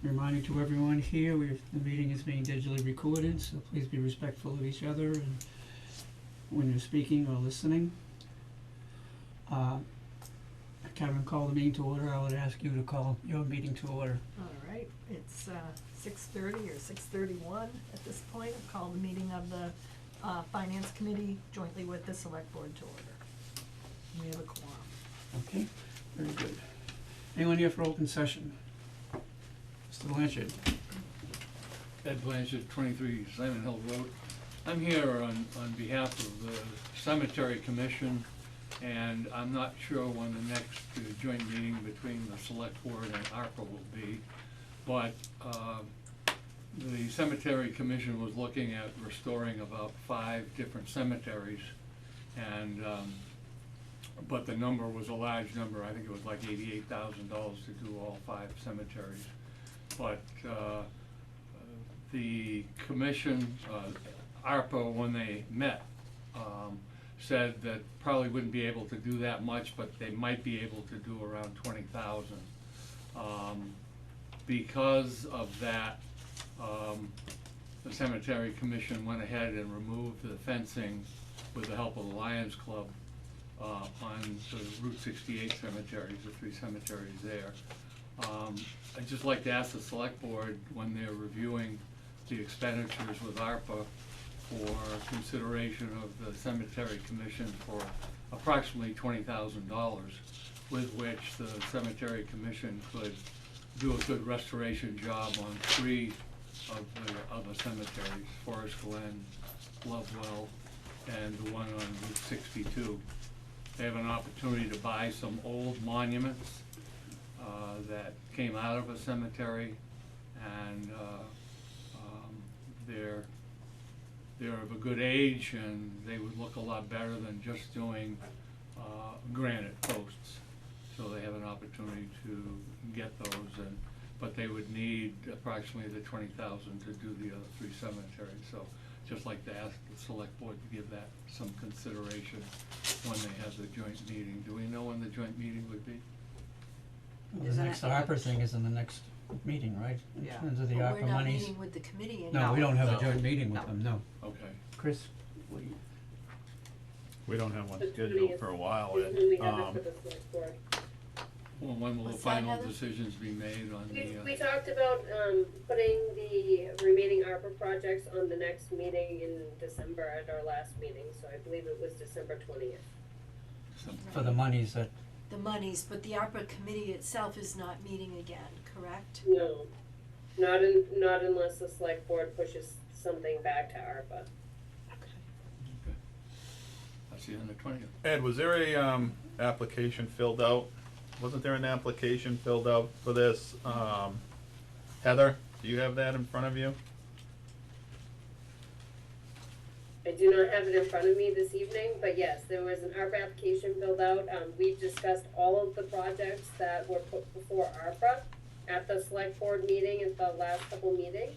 Reminder to everyone here, the meeting is being digitally recorded, so please be respectful of each other and when you're speaking or listening. Kevin, call the meeting to order. I would ask you to call your meeting to order. All right, it's 6:30 or 6:31 at this point. I'll call the meeting of the Finance Committee jointly with the Select Board to order. We have a quorum. Okay, very good. Anyone here for open session? Mr. Blanchard. Ed Blanchard, 23 Simon Hill Road. I'm here on behalf of the Cemetery Commission, and I'm not sure when the next joint meeting between the Select Board and ARPA will be, but the Cemetery Commission was looking at restoring about 5 different cemeteries, and but the number was a large number. I think it was like $88,000 to do all 5 cemeteries. But the commission, ARPA, when they met, said that probably wouldn't be able to do that much, but they might be able to do around 20,000. Because of that, the Cemetery Commission went ahead and removed the fencing with the help of the Lions Club on the Route 68 cemeteries, the 3 cemeteries there. I'd just like to ask the Select Board, when they're reviewing the expenditures with ARPA, for consideration of the Cemetery Commission for approximately $20,000, with which the Cemetery Commission could do a good restoration job on 3 of the cemeteries, Forest Glen, Lovewell, and the one on Route 62. They have an opportunity to buy some old monuments that came out of a cemetery, and they're of a good age, and they would look a lot better than just doing granite posts. So they have an opportunity to get those, but they would need approximately the $20,000 to do the other 3 cemeteries. So just like to ask the Select Board to give that some consideration when they have the joint meeting. Do we know when the joint meeting would be? Well, the Isn't next it- ARPA thing is in the next meeting, right? Yeah. In terms of the But ARPA we're not monies. meeting with the committee anymore. No, we don't have No. a joint meeting with No. them, no. Okay. Chris, what do you? We don't have one The scheduled 20th for a while, is when we have Ed. it for the select board. Well, when will the What's that, final Heather? decisions be made on We the, talked about, putting the remaining ARPA projects on the next meeting in December at our last meeting, so I believe it was December 20th. For the monies that, The monies, but the ARPA committee itself is not meeting again, correct? No, not unless the select board pushes something back to ARPA. that's the end of 20th? Ed, was there a application filled out? Wasn't there an application filled out for this? Heather, do you have that in front of you? I do not have it in front of me this evening, but yes, there was an ARPA application filled out. We discussed all of the projects that were put before ARPA at the select board meeting at the last couple meetings.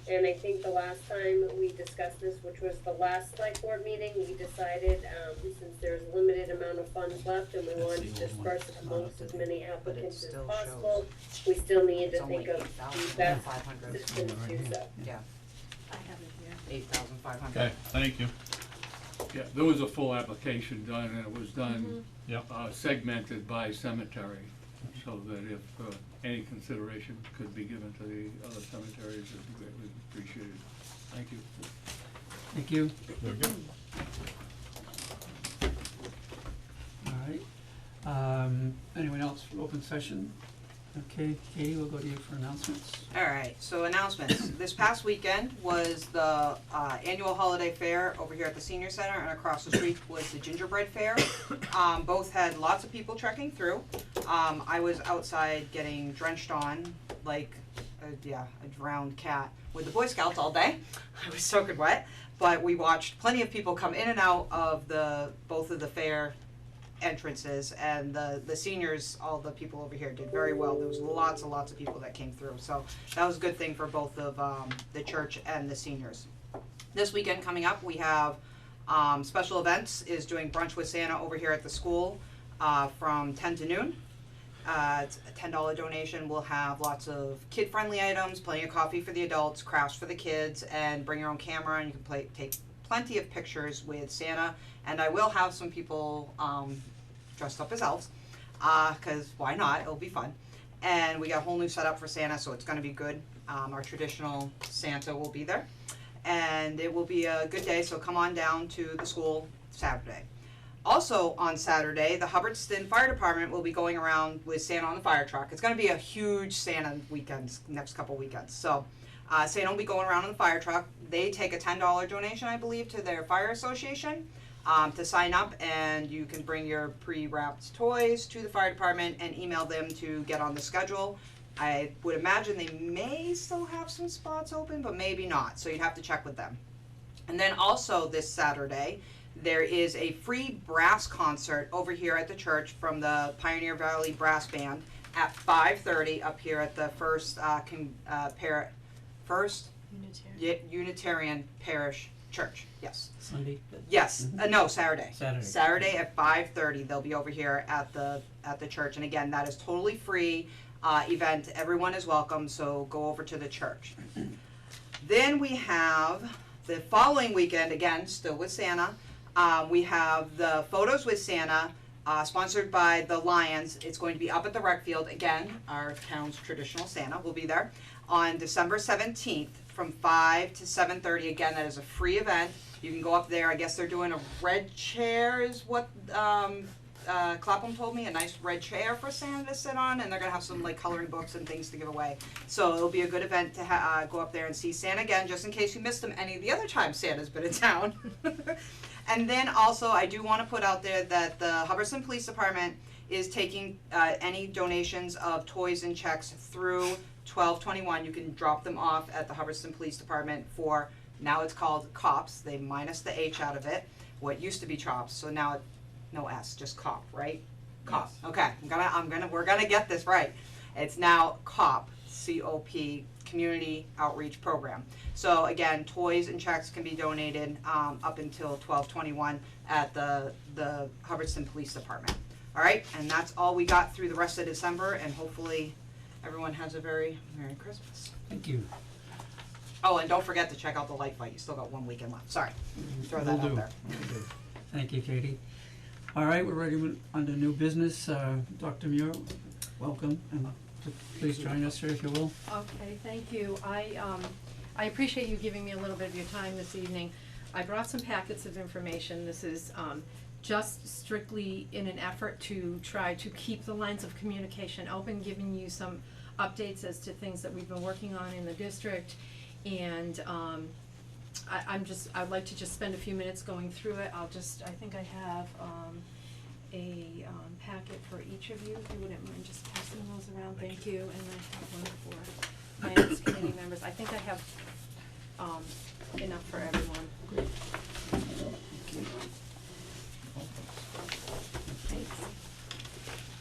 And I think the last time we discussed this, which was the last select board meeting, we decided, since there's a limited amount of funds left and we That's wanted the to old one. disperse it It's not amongst up as to many date, but it applicants as still possible, we still need It's to only think of the 8,500. best 500. systems to do so. Yeah, I have it here. 8,500. Okay, thank you. Yeah, there was a full application done, and it was done Yep. segmented by cemetery, so that if any consideration could be given to the other cemeteries, it would be greatly appreciated. Thank you. thank you. Very good. All right. Anyone else for open session? Okay, Katie, we'll go to you for announcements. Alright, so announcements. This past weekend was the annual holiday fair over here at the senior center, and across the street was the gingerbread fair. Both had lots of people trekking through. I was outside getting drenched on like a drowned cat with the Boy Scouts all day. I was soaking wet, but we watched plenty of people come in and out of both of the fair entrances, and the seniors, all the people over here did very well. There was lots and lots of people that came through, so that was a good thing for both of the church and the seniors. This weekend coming up, we have special events is doing brunch with Santa over here at the school from 10 to noon. It's a $10 donation. We'll have lots of kid-friendly items, plenty of coffee for the adults, crafts for the kids, and bring your own camera, and you can take plenty of pictures with Santa. And I will have some people dressed up as elves, cause why not? It'll be fun. And we got a whole new setup for Santa, so it's gonna be good. Our traditional Santa will be there, and it will be a good day. So come on down to the school Saturday. Also on Saturday, the Hubbardston Fire Department will be going around with Santa on the fire truck. It's gonna be a huge Santa weekend, next couple weekends. So Santa will be going around on the fire truck. They take a $10 donation, I believe, to their fire association to sign up, and you can bring your pre-wrapped toys to the fire department and email them to get on the schedule. I would imagine they may still have some spots open, but maybe not, so you'd have to check with them. And then also this Saturday, there is a free brass concert over here at the church from the Pioneer Valley Brass Band at 5:30 up here at the First Unitarian Parish Church. Yes. Sunday? Yes. No, Saturday. Saturday. Saturday at 5:30. They'll be over here at the church, and again, that is totally free event. Everyone is welcome. So go over to the church. Then we have the following weekend, again, still with Santa. We have the Photos with Santa, sponsored by the Lions. It's going to be up at the rec field. Again, our town's traditional Santa will be there on December 17th from 5 to 7:30. Again, that is a free event. You can go up there. I guess they're doing a red chair is what Clapham told me, a nice red chair for Santa to sit on, and they're gonna have some like coloring books and things to give away. So it'll be a good event to go up there and see Santa again, just in case you missed him any of the other times Santa's been in town. And then also, I do want to put out there that the Hubbardston Police Department is taking any donations of toys and checks through 12/21. You can drop them off at the Hubbardston Police Department for, now it's called COPS. They minus the H out of it. What used to be CHOPS, so now no S, just COP, right? COP. Yes. Okay, we're gonna get this right. It's now COP, C-O-P, Community Outreach Program. So again, toys and checks can be donated up until 12/21 at the Hubbardston Police Department. All right, and that's all we got through the rest of December, and hopefully everyone has a very Merry Christmas. Thank you. Oh, and don't forget to check out the light fight. You still got 1 weekend left. Sorry, throw that Will out do. there. Will do. Thank you, Katie. All right, we're ready to on to new business. Dr. Muir, welcome, and please join us, sir, if you will. Okay, thank you. I appreciate you giving me a little bit of your time this evening. I brought some packets of information. This is just strictly in an effort to try to keep the lines of communication open, giving you some updates as to things that we've been working on in the district. And I'd like to just spend a few minutes going through it. I think I have a packet for each of you, if you wouldn't mind just passing those around, thank you, and I have one for finance committee members. I think I have enough for everyone. Great. Thanks.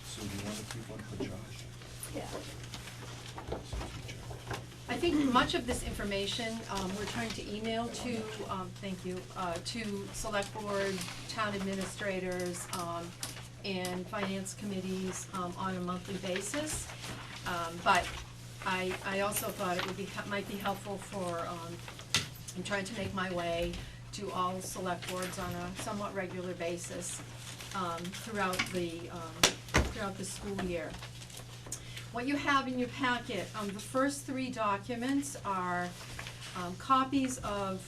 So do you want to keep one for Josh? Yeah. I think much of this information, we're trying to email to, thank you, to select board, town administrators, and finance committees, on a monthly basis. But I also thought it would be, might be helpful for, I'm trying to make my way to all select boards on a somewhat regular basis, throughout the school year. What you have in your packet, the first three documents are copies of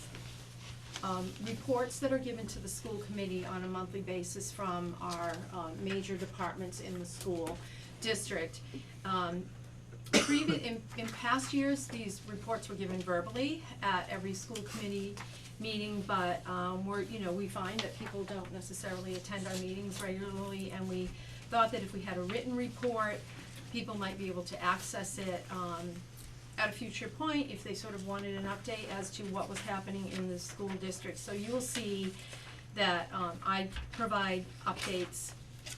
reports that are given to the school committee on a monthly basis from our major departments in the school district. In past years, these reports were given verbally at every school committee meeting, but we find that people don't necessarily attend our meetings regularly, and we thought that if we had a written report, people might be able to access it at a future point if they sort of wanted an update as to what was happening in the school district. So you will see that I provide updates.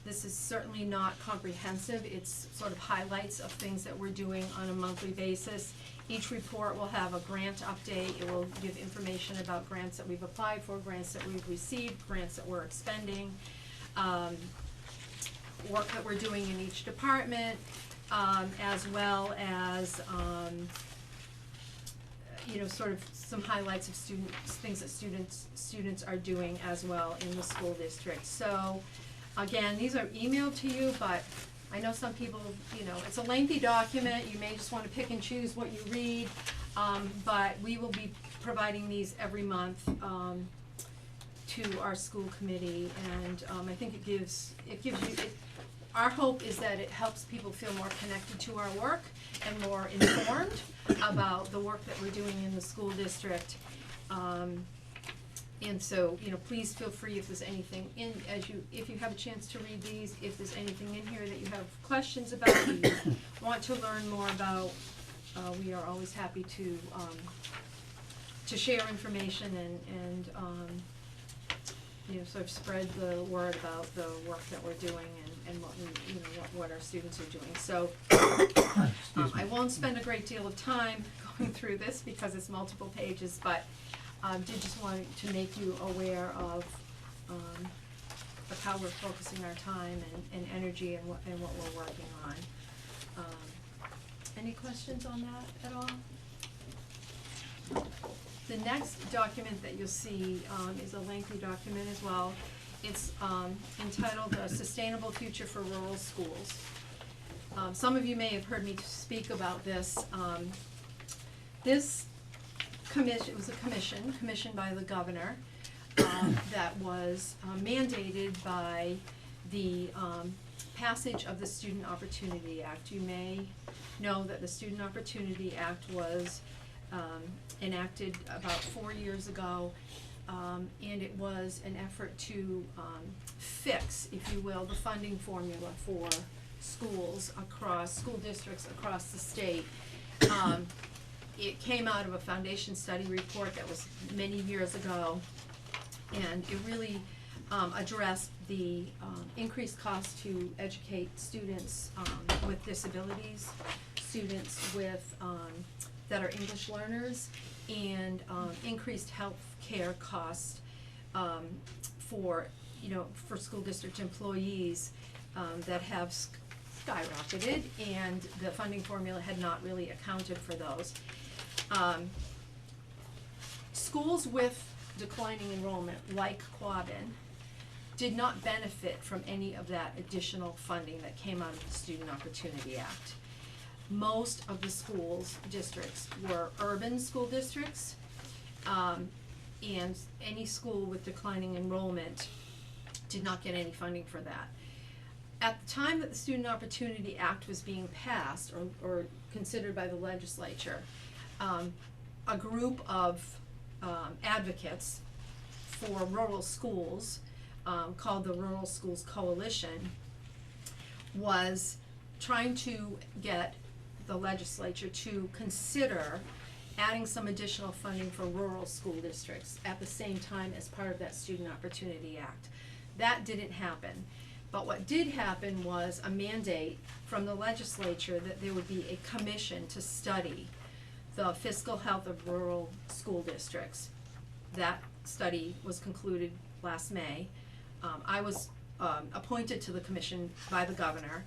This is certainly not comprehensive. It's sort of highlights of things that we're doing on a monthly basis. Each report will have a grant update. It will give information about grants that we've applied for, grants that we've received, grants that we're expending. work that we're doing in each department, as well as, you know, sort of some highlights of things that students are doing as well in the school district. So, again, these are emailed to you, but I know some people, you know, it's a lengthy document, you may just wanna pick and choose what you read, but we will be providing these every month, to our school committee, and, I think it gives you, our hope is that it helps people feel more connected to our work and more informed about the work that we're doing in the school district. And so, you know, please feel free if there's anything if you have a chance to read these, if there's anything in here that you have questions about, you want to learn more about, we are always happy to share information and you know, sort of spread the word about the work that we're doing and what we, you know, what our students are doing. So, I won't spend a great deal of time going through this because it's multiple pages, but did just want to make you aware of how we're focusing our time and energy and what we're working on. Any questions on that at all? The next document that you'll see is a lengthy document as well. It's entitled A Sustainable Future for Rural Schools. Some of you may have heard me speak about this. This commission, it was a commission commissioned by the governor that was mandated by the passage of the Student Opportunity Act. You may know that the Student Opportunity Act was enacted about 4 years ago, and it was an effort to fix, if you will, the funding formula for school districts across the state. It came out of a foundation study report that was many years ago, and it really addressed the increased cost to educate students with disabilities, students with that are English learners, and increased health care costs for school district employees that have skyrocketed, and the funding formula had not really accounted for those. Schools with declining enrollment, like Quabbin, did not benefit from any of that additional funding that came out of the Student Opportunity Act. Most of the districts were urban school districts, and any school with declining enrollment did not get any funding for that. At the time that the Student Opportunity Act was being passed or considered by the legislature, a group of advocates for rural schools called the Rural Schools Coalition was trying to get the legislature to consider adding some additional funding for rural school districts at the same time as part of that Student Opportunity Act. That didn't happen. But what did happen was a mandate from the legislature that there would be a commission to study the fiscal health of rural school districts. That study was concluded last May. I was appointed to the commission by the governor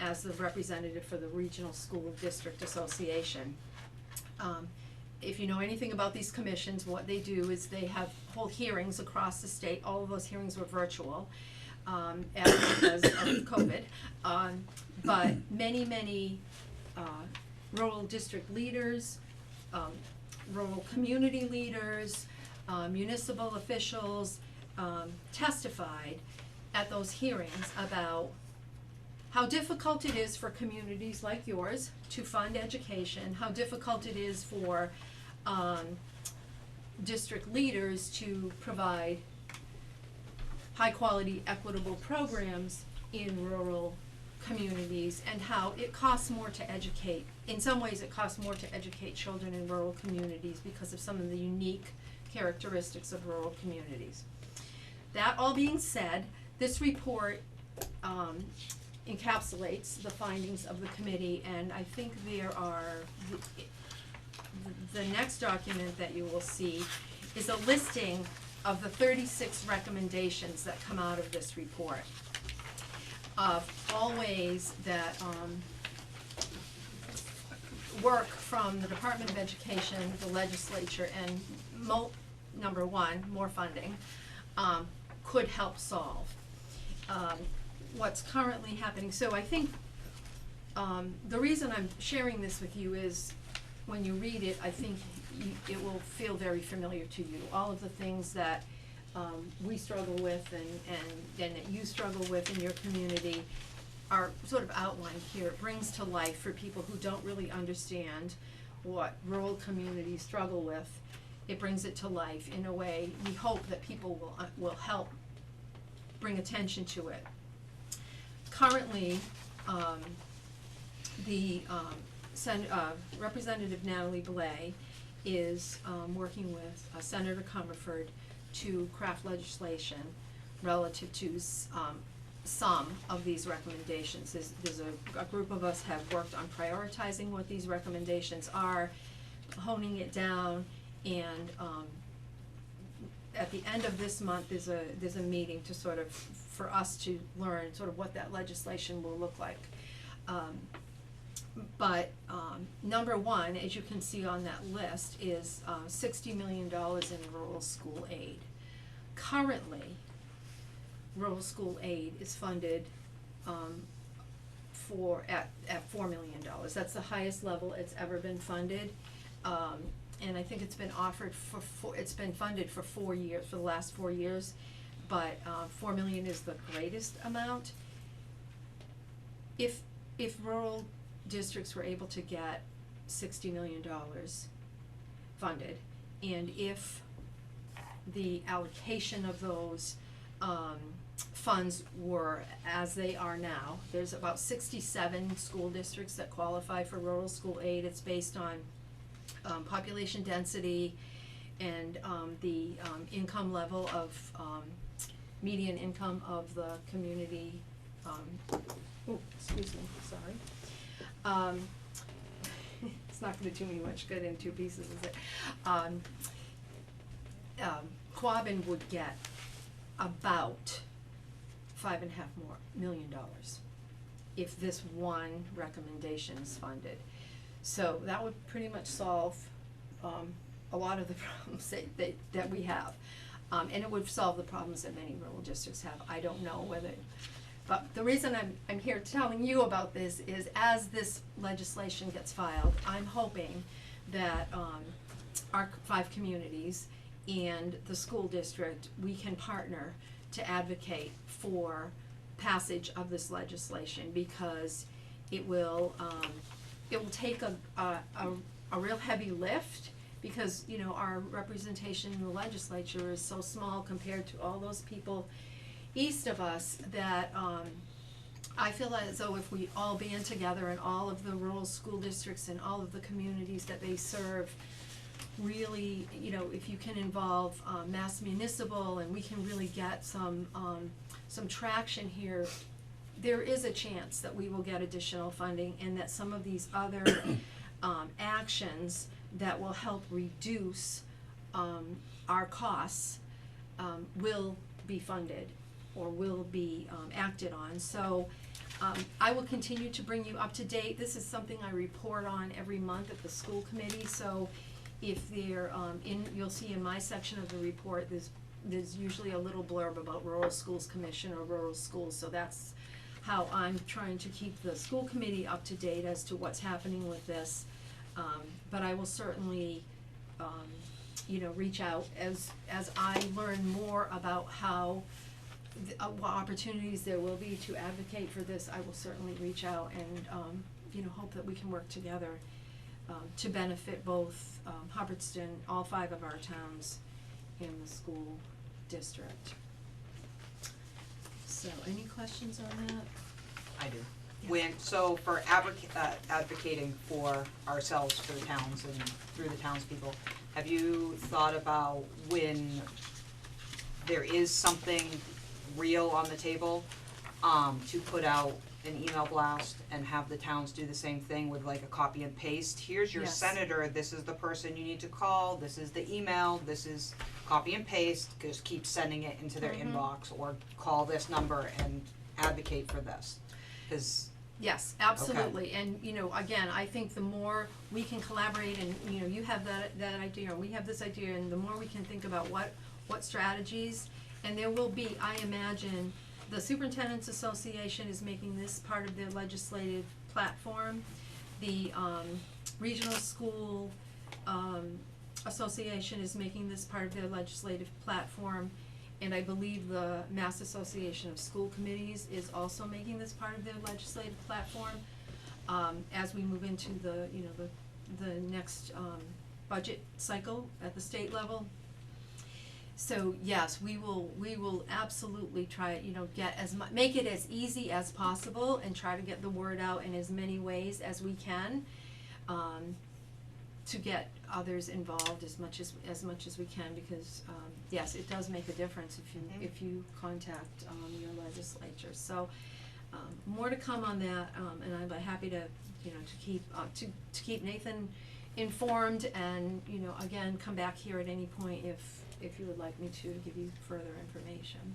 as the representative for the Regional School District Association. If you know anything about these commissions, what they do is they hold hearings across the state. All of those hearings were virtual because of COVID. But many rural district leaders, rural community leaders, municipal officials testified at those hearings about how difficult it is for communities like yours to fund education, how difficult it is for district leaders to provide high-quality, equitable programs in rural communities, and how it costs more to educate. In some ways, it costs more to educate children in rural communities because of some of the unique characteristics of rural communities. That all being said, this report encapsulates the findings of the committee, and I think there are, the next document that you will see is a listing of the 36 recommendations that come out of this report. of all ways that, work from the Department of Education, the legislature, and number one, more funding, could help solve. What's currently happening, so I think, the reason I'm sharing this with you is, when you read it, I think it will feel very familiar to you. All of the things that, we struggle with and that you struggle with in your community are sort of outlined here. It brings to life for people who don't really understand what rural communities struggle with. It brings it to life in a way we hope that people will help bring attention to it. Currently, Representative Natalie Blais is working with Senator Comerford to craft legislation relative to some of these recommendations. There's a group of us have worked on prioritizing what these recommendations are, honing it down, and at the end of this month, there's a meeting to sort of, for us to learn sort of what that legislation will look like. But number one, as you can see on that list, is $60 million in rural school aid. Currently, rural school aid is funded at $4 million. That's the highest level it's ever been funded. And I think it's been offered it's been funded for 4 years, for the last 4 years, but $4 million is the greatest amount. If rural districts were able to get $60 million funded, and if the allocation of those funds were as they are now, there's about 67 school districts that qualify for rural school aid. It's based on population density and the income level of median income of the community. Excuse me, sorry. It's not going to do me much good in two pieces, is it? Quabbin would get about $5.5 million if this one recommendation is funded. So that would pretty much solve a lot of the problems that we have. And it would solve the problems that many rural districts have. I don't know whether, but the reason I'm here telling you about this is, as this legislation gets filed, I'm hoping that our 5 communities and the school district, we can partner to advocate for passage of this legislation, because it will take a real heavy lift, because, you know, our representation in the legislature is so small compared to all those people east of us, that I feel as though if we all band together, and all of the rural school districts and all of the communities that they serve, really, you know, if you can involve Mass Municipal, and we can really get some traction here, there is a chance that we will get additional funding, and that some of these other actions that will help reduce our costs will be funded, or will be acted on. So I will continue to bring you up to date. This is something I report on every month at the school committee, so if they're you'll see in my section of the report, there's usually a little blurb about Rural Schools Commission or rural schools, so that's how I'm trying to keep the school committee up to date as to what's happening with this. But I will certainly, reach out as I learn more about how, what opportunities there will be to advocate for this. I will certainly reach out and, hope that we can work together to benefit both Hubbardston, all 5 of our towns, and the school district. So, any questions on that? I do. Yeah. So for advocating for ourselves, for the towns and through the townspeople, have you thought about when there is something real on the table, to put out an email blast and have the towns do the same thing with like a copy and paste? Here's your Yes. senator, this is the person you need to call, this is the email, this is copy and paste, just keep sending it into their Mhm. inbox, or call this number and advocate for this? 'Cause Yes, absolutely, and, you know, again, I think the more we can collaborate and, you know, you have that idea, and we have this idea, and the more we can think about what strategies, and there will be, I imagine, the Superintendent's Association is making this part of their legislative platform, the, Regional School, Association is making this part of their legislative platform, and I believe the Mass Association of School Committees is also making this part of their legislative platform, as we move into the, you know, the next, budget cycle at the state level. So yes, we will absolutely try, you know, get make it as easy as possible and try to get the word out in as many ways as we can, to get others involved as much as we can, because, yes, it does make a difference if you contact, your legislature, so, more to come on that, and I'd be happy to, you know, to keep Nathan informed, and, you know, again, come back here at any point if you would like me to give you further information.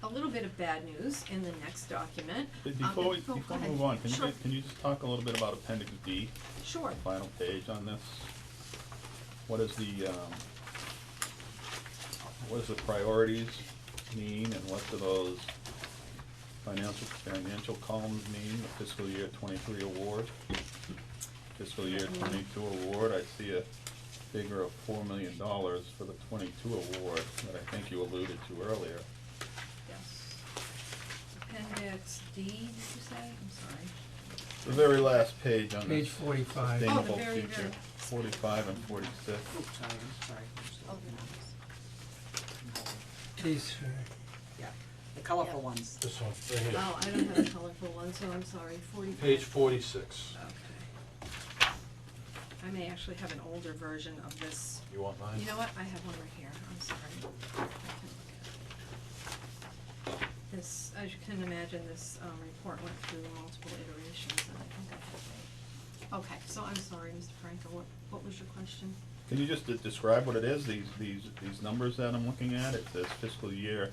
A little bit of bad news in the next document. Before we go ahead. move on, Sure. can you just talk a little bit about Appendix D, Sure. the final page on this? What is the priorities mean, and what do those financial columns mean? The fiscal year 23 award, fiscal year 22 award, I see a figure of $4 million for the 22 award that I think you alluded to earlier. Yes. Appendix D, did you say? I'm sorry. The very last page on Page this 45. sustainable very, future, very- 45 and 46. Oops, sorry. Oh, These, Yeah, the colorful Yeah. ones. This one, right here. Oh, I don't have a colorful one, so I'm sorry, 45. Page 46. Okay. I may actually have an older version of this. You want mine? You know what, I have one right here, I'm sorry. I can look at it. This, as you can imagine, this, report went through multiple iterations, and I think I have a, okay, so I'm sorry, Mr. Franco, what was your question? Can you just describe what it is, these numbers that I'm looking at? It says fiscal year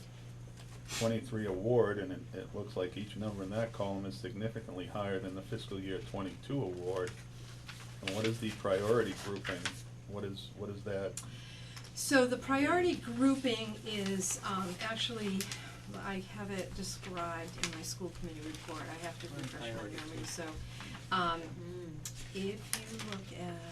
23 award, and it looks like each number in that column is significantly higher than the fiscal year 22 award. And what is the priority grouping? What is that? So the priority grouping is, actually, I have it described in my school committee report, I have to refresh my memory, so, if you look at,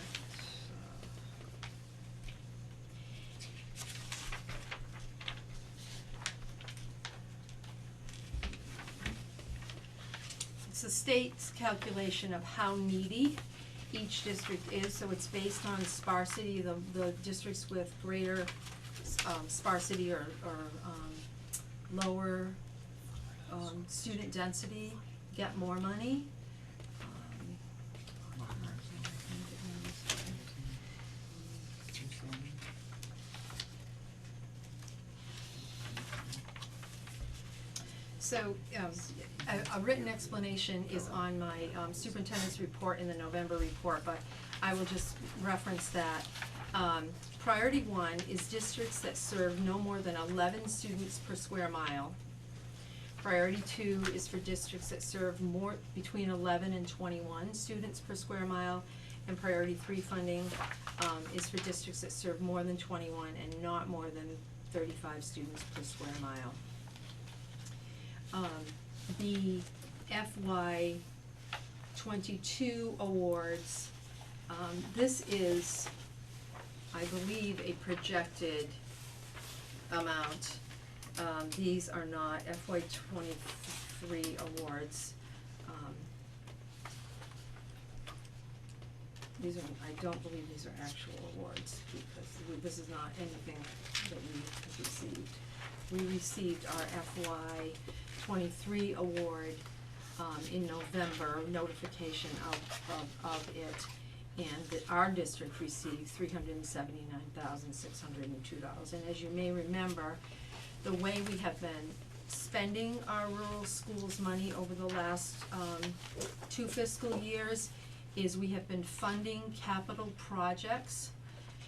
it's the state's calculation of how needy each district is, so it's based on sparsity, the districts with greater, sparsity or lower, student density get more money. So, a written explanation is on my, superintendent's report in the November report, but I will just reference that. Priority one is districts that serve no more than 11 students per square mile. Priority two is for districts that serve more, between 11 and 21 students per square mile. And priority three funding, is for districts that serve more than 21 and not more than 35 students per square mile. The FY 22 awards, this is, I believe, a projected amount. These are not FY 23 awards. These are, I don't believe these are actual awards, because this is not anything that we have received. We received our FY 23 award, in November, notification of it, and that our district received $379,602. And as you may remember, the way we have been spending our rural schools money over the last, 2 fiscal years is we have been funding capital projects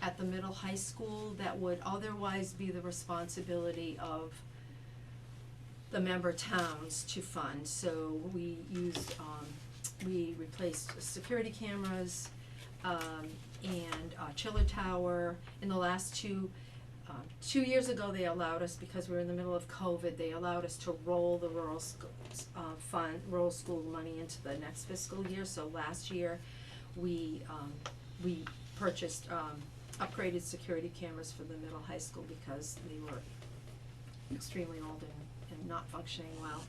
at the middle high school that would otherwise be the responsibility of the member towns to fund. So we used, we replaced security cameras, and chiller tower. In the last 2 years ago, they allowed us, because we were in the middle of COVID, they allowed us to roll the rural rural school money into the next fiscal year. So last year, we purchased, upgraded security cameras for the middle high school because they were extremely old and not functioning well.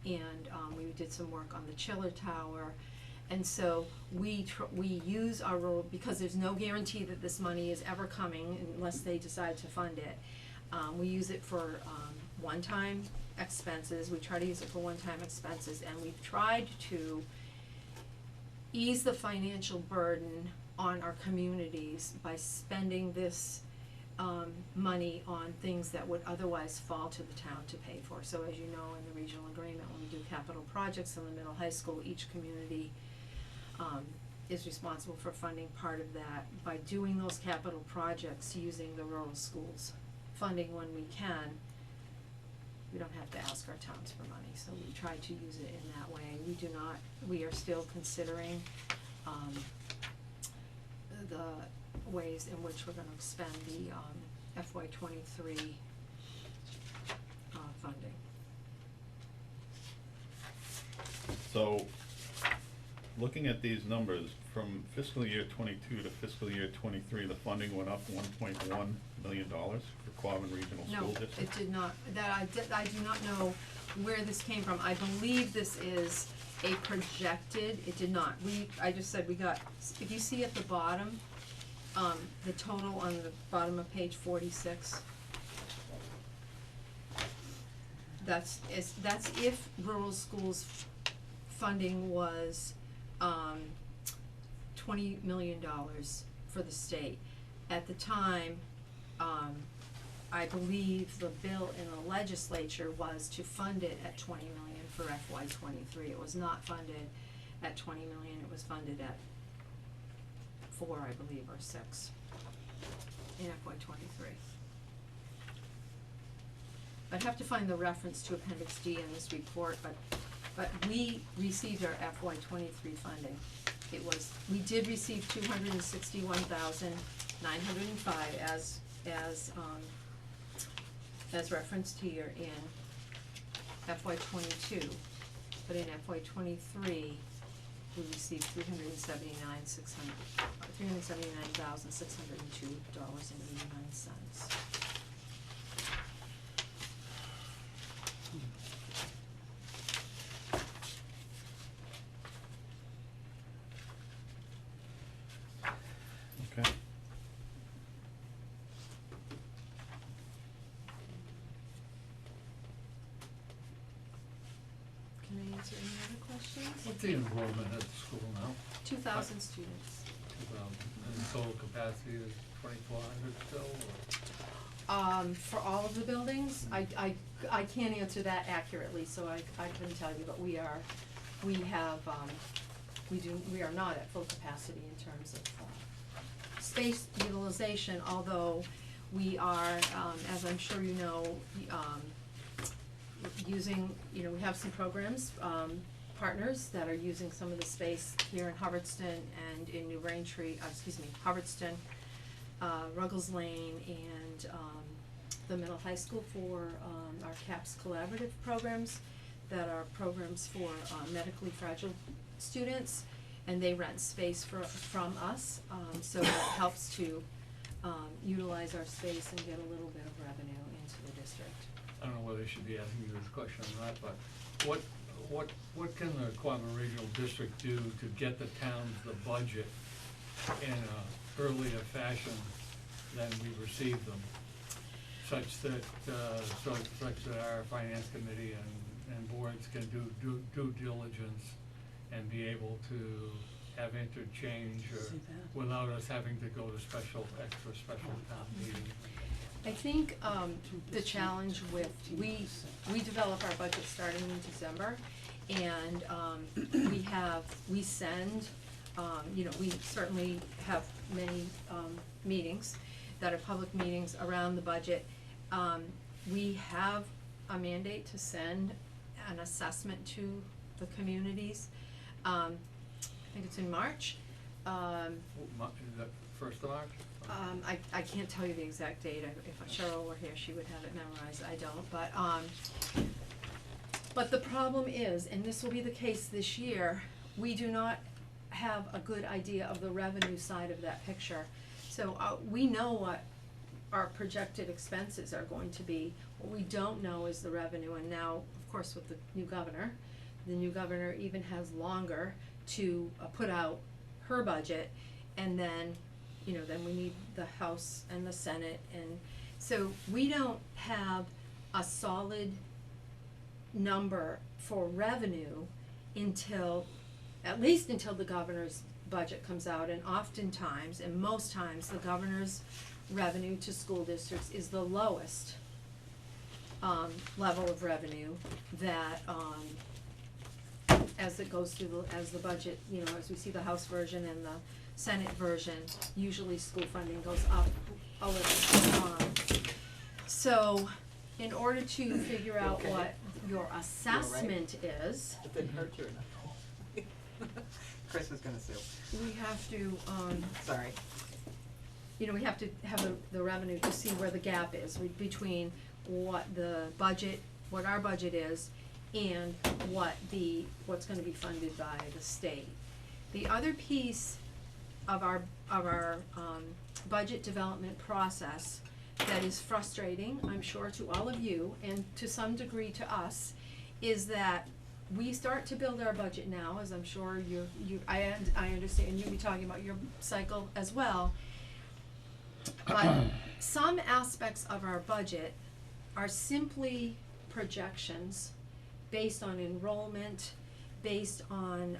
And, we did some work on the chiller tower. And so we use our rural, because there's no guarantee that this money is ever coming unless they decide to fund it. We use it for, one-time expenses. We try to use it for one-time expenses, and we've tried to ease the financial burden on our communities by spending this money on things that would otherwise fall to the town to pay for. So as you know, in the regional agreement, when we do capital projects in the middle high school, each community is responsible for funding part of that. By doing those capital projects using the rural schools funding when we can, we don't have to ask our towns for money, so we try to use it in that way. We are still considering the ways in which we're gonna spend the FY '23 funding. So, looking at these numbers, from fiscal year '22 to fiscal year '23, the funding went up $1.1 million for Quabbin Regional School District? No, it did not. I do not know where this came from. I believe this is a projected, it did not. I just said we got, if you see at the bottom, the total on the bottom of page 46, that's if rural schools funding was, $20 million for the state. At the time, I believe the bill in the legislature was to fund it at 20 million for FY '23. It was not funded at 20 million, it was funded at 4, I believe, or 6 in FY '23. I'd have to find the reference to Appendix D in this report, but we received our FY '23 funding. We did receive 261,905 as referenced here in FY '22, but in FY '23, we received $379,602.89. Okay. Can I answer any other questions? What's the enrollment at the school now? 2,000 students. 2,000, and the total capacity is 2,400 still, or? For all of the buildings, I can't answer that accurately, so I couldn't tell you, but we are not at full capacity in terms of, space utilization, although we are, as I'm sure you know, using, we have some programs, partners that are using some of the space here in Hubbardston and in New Braintree, Hubbardston, Ruggles Lane, and the middle high school for our CAPS collaborative programs that are programs for medically fragile students, and they rent space from us, so it helps to utilize our space and get a little bit of revenue into the district. I don't know whether I should be asking you this question or not, but what can the Quabbin Regional District do to get the towns the budget in a earlier fashion than we receive them? Such that our finance committee and boards can do due diligence and be able to have interchange without us having to go to extra special town meeting. I think the challenge with, we develop our budget starting in December, and we send you know, we certainly have many, meetings that are public meetings around the budget. We have a mandate to send an assessment to the communities. I think it's in March. Is that first of March? I can't tell you the exact date. If Cheryl were here, she would have it memorized. I don't, but the problem is, and this will be the case this year, we do not have a good idea of the revenue side of that picture. So, we know what our projected expenses are going to be. What we don't know is the revenue, and now, of course, with the new governor even has longer to put out her budget, and then, you know, then we need the House and the Senate, and so we don't have a solid number for revenue until, at least until the governor's budget comes out, and oftentimes, and most times, the governor's revenue to school districts is the lowest level of revenue that, as it goes through as the budget, you know, as we see the House version and the Senate version, usually school funding goes up a little. So, in order to figure out Okay. what your assessment is, It didn't hurt you enough. Chris is gonna sue. we have to, Sorry. you know, we have to have the revenue to see where the gap is between what our budget is and what's gonna be funded by the state. The other piece of our budget development process that is frustrating, I'm sure, to all of you and to some degree to us, is that we start to build our budget now, as I'm sure I understand you'll be talking about your cycle as well. But some aspects of our budget are simply projections based on enrollment, based on,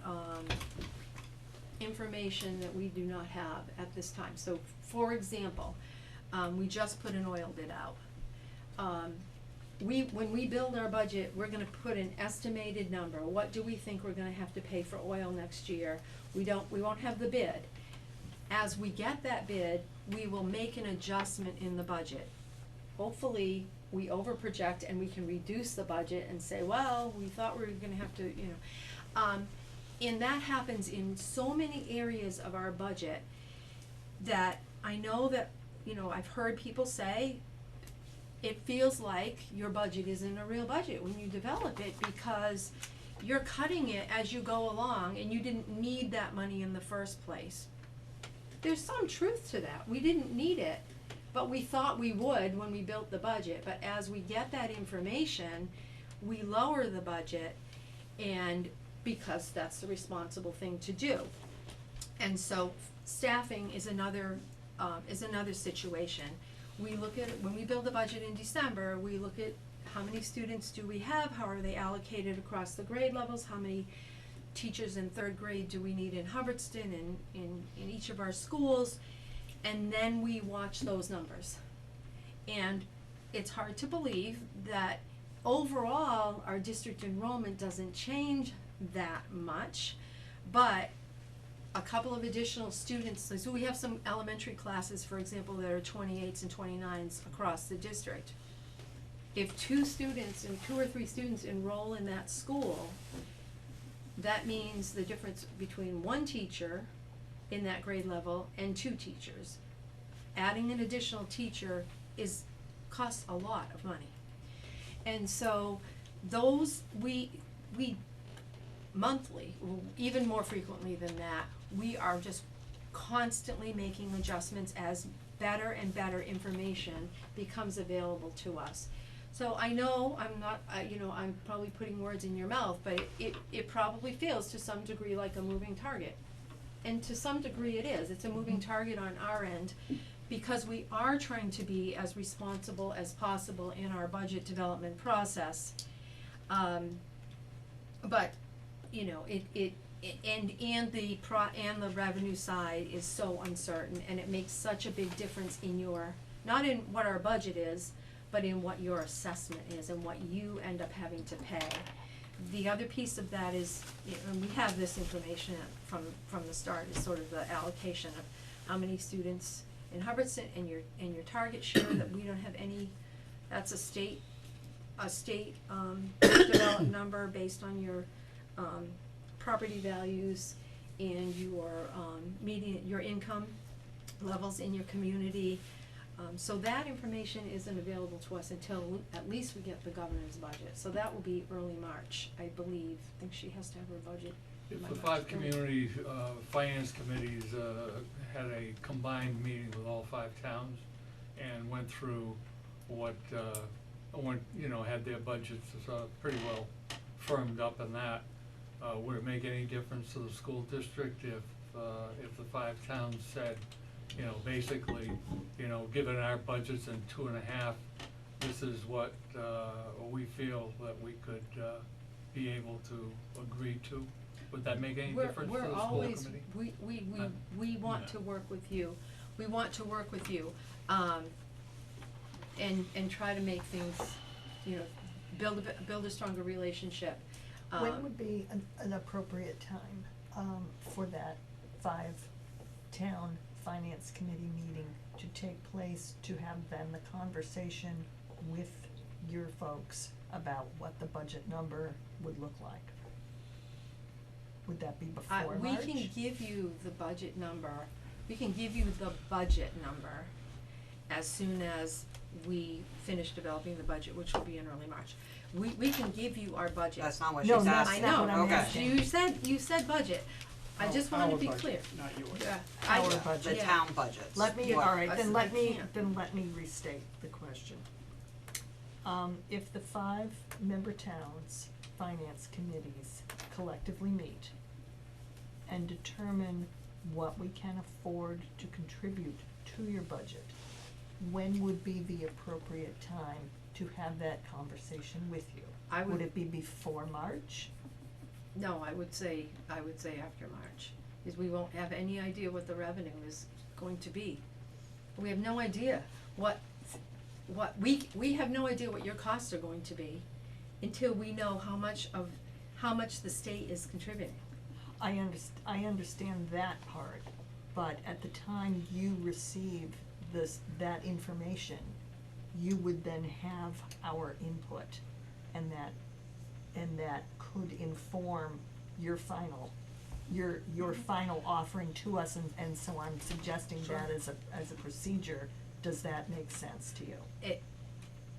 information that we do not have at this time. So, for example, we just put an oil bid out. When we build our budget, we're gonna put an estimated number. What do we think we're gonna have to pay for oil next year? We won't have the bid. As we get that bid, we will make an adjustment in the budget. Hopefully, we overproject and we can reduce the budget and say, well, we thought we were gonna have to, you know. And that happens in so many areas of our budget that I know that, you know, I've heard people say, it feels like your budget isn't a real budget when you develop it, because you're cutting it as you go along and you didn't need that money in the first place. There's some truth to that. We didn't need it, but we thought we would when we built the budget. But as we get that information, we lower the budget, and because that's the responsible thing to do. And so staffing is another situation. We look at, when we build the budget in December, we look at how many students do we have, how are they allocated across the grade levels, how many teachers in third grade do we need in Hubbardston and in each of our schools, and then we watch those numbers. And it's hard to believe that overall our district enrollment doesn't change that much, but a couple of additional students, so we have some elementary classes, for example, that are 28s and 29s across the district. If 2 or 3 students enroll in that school, that means the difference between 1 teacher in that grade level and 2 teachers. Adding an additional teacher costs a lot of money. And so those, we monthly, even more frequently than that, we are just constantly making adjustments as better and better information becomes available to us. So I know I'm probably putting words in your mouth, but it probably feels to some degree like a moving target. And to some degree it is. It's a moving target on our end, because we are trying to be as responsible as possible in our budget development process. But, you know, and the revenue side is so uncertain, and it makes such a big difference in not in what our budget is, but in what your assessment is and what you end up having to pay, the other piece of that is, and we have this information from the start, is sort of the allocation of how many students in Hubbardston and your target share that we don't have any, that's a state developed number based on your, property values and your, median, your income levels in your community. So that information isn't available to us until at least we get the governor's budget, so that will be early March, I believe. I think she has to have her budget If by the March 5 3rd. community, finance committees, had a combined meeting with all 5 towns and went through what, had their budgets, pretty well firmed up in that. Would it make any difference to the school district if the 5 towns said, basically, given our budgets in 2.5, this is what, we feel that we could, be able to agree to? Would that make any difference to the school committee? We want to work with you. We want to work with you, and try to make things, build a stronger relationship. When would be an appropriate time, for that 5-town finance committee meeting to take place, to have then the conversation with your folks about what the budget number would look like? Would that be before March? We can give you the budget number, as soon as we finish developing the budget, which will be in early March. We can give you our budget. That's not what No, she's that's asking. not what I'm Okay. asking. You said budget. I just wanted to be clear. Not yours. Yeah. Our I- budget. The yeah. town budgets. Let me, Yeah, alright, I then said let I me, can't. then let me restate the question. If the 5-member towns' finance committees collectively meet and determine what we can afford to contribute to your budget, when would be the appropriate time to have that conversation with you? I would- Would it be before March? No, I would say after March, because we won't have any idea what the revenue is going to be. We have no idea what we have no idea what your costs are going to be until we know how much the state is contributing. I understand that part, but at the time you receive that information, you would then have our input, and that could inform your final offering to us, and so I'm suggesting that as a procedure. Does that make sense to you?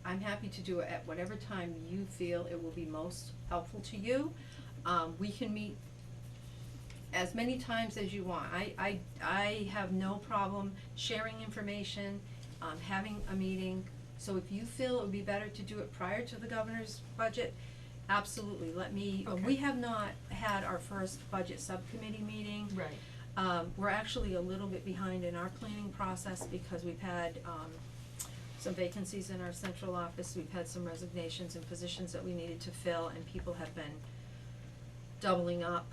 I'm happy to do it at whatever time you feel it will be most helpful to you. We can meet as many times as you want. I have no problem sharing information, having a meeting. So if you feel it would be better to do it prior to the governor's budget, absolutely, let me, Okay. we have not had our first budget subcommittee meeting. Right. We're actually a little bit behind in our planning process because we've had, some vacancies in our central office, we've had some resignations and positions that we needed to fill, and people have been doubling up,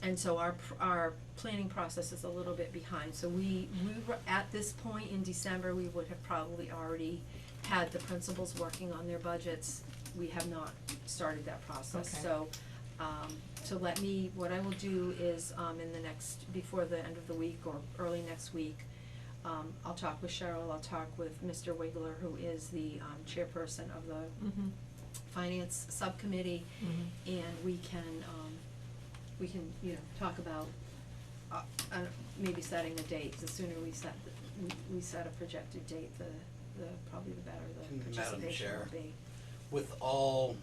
and so our planning process is a little bit behind, so we were, at this point in December, we would have probably already had the principals working on their budgets. We have not started that process, Okay. so, what I will do is, before the end of the week or early next week, I'll talk with Cheryl, I'll talk with Mr. Wiggler, who is the, chairperson of the Mm-hmm. finance subcommittee, Mm-hmm. and we can, talk about, maybe setting a date. The sooner we set a projected date, the probably the better the Madam participation Chair. will be. With all,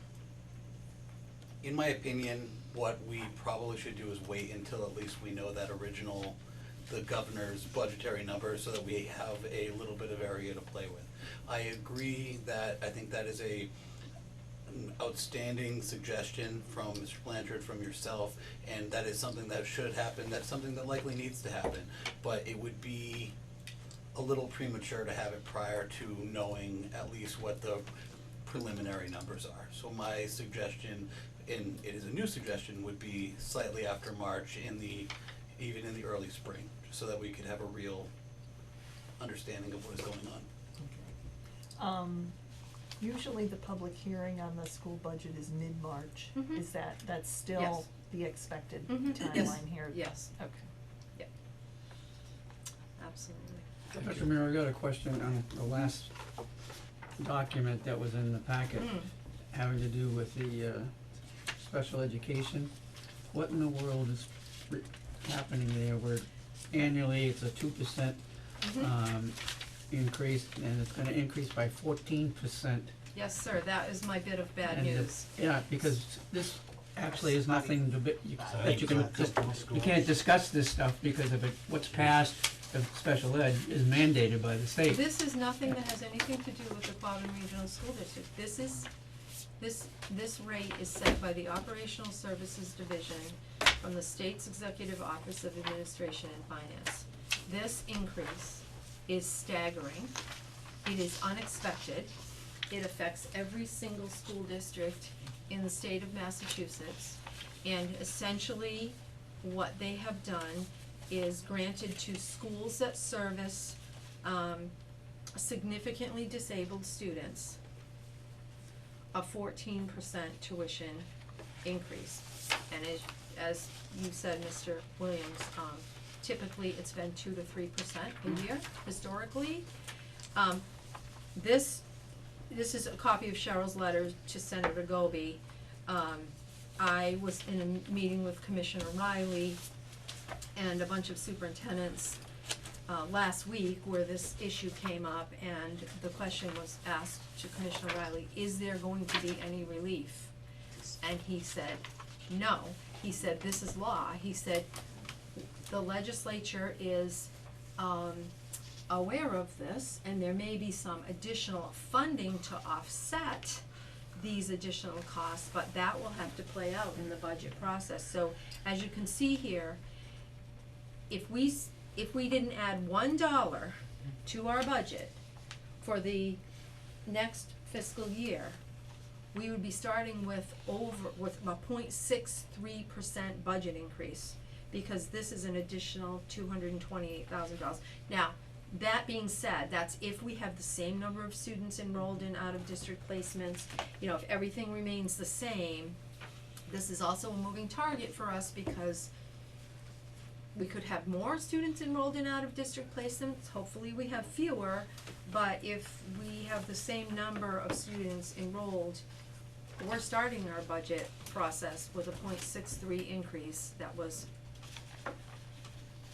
in my opinion, what we probably should do is wait until at least we know that the governor's budgetary number, so that we have a little bit of area to play with. I agree that, I think that is an outstanding suggestion from Mr. Blanchard, from yourself, and that is something that should happen, that's something that likely needs to happen. But it would be a little premature to have it prior to knowing at least what the preliminary numbers are. So my suggestion, and it is a new suggestion, would be slightly after March, even in the early spring, so that we could have a real understanding of what is going on. Usually the public hearing on the school budget is mid-March. Mhm. Is that's still Yes. the expected Mhm. timeline Yes. here? Yes, Okay. absolutely. Dr. Miro, I got a question on the last document that was in the packet having to do with the special education. What in the world is happening there where annually it's a 2% increase and it's gonna increase by 14%? Yes, sir, that is my bit of bad And news. Yeah, because this actually is nothing to be, I that you can, think you can't discuss this stuff because of it, what's passed of special ed is mandated by the state. This is nothing that has anything to do with the Quabbin Regional School District. This rate is set by the Operational Services Division from the state's Executive Office of Administration and Finance. This increase is staggering. It is unexpected. It affects every single school district in the state of Massachusetts. And essentially, what they have done is granted to schools that service significantly disabled students a 14% tuition increase. And as you said, Mr. Williams, typically it's been 2 to 3% a year historically. This is a copy of Cheryl's letter to Senator Goby. I was in a meeting with Commissioner Riley and a bunch of superintendents last week where this issue came up, and the question was asked to Commissioner Riley, is there going to be any relief? And he said, no. He said, this is law. He said, the legislature is aware of this, and there may be some additional funding to offset these additional costs, but that will have to play out in the budget process. So as you can see here, if we didn't add $1 to our budget for the next fiscal year, we would be starting with a 0.63% budget increase, because this is an additional $228,000. Now, that being said, that's if we have the same number of students enrolled in out-of-district placements, if everything remains the same. This is also a moving target for us because we could have more students enrolled in out-of-district placements, hopefully we have fewer, but if we have the same number of students enrolled, we're starting our budget process with a 0.63 increase that was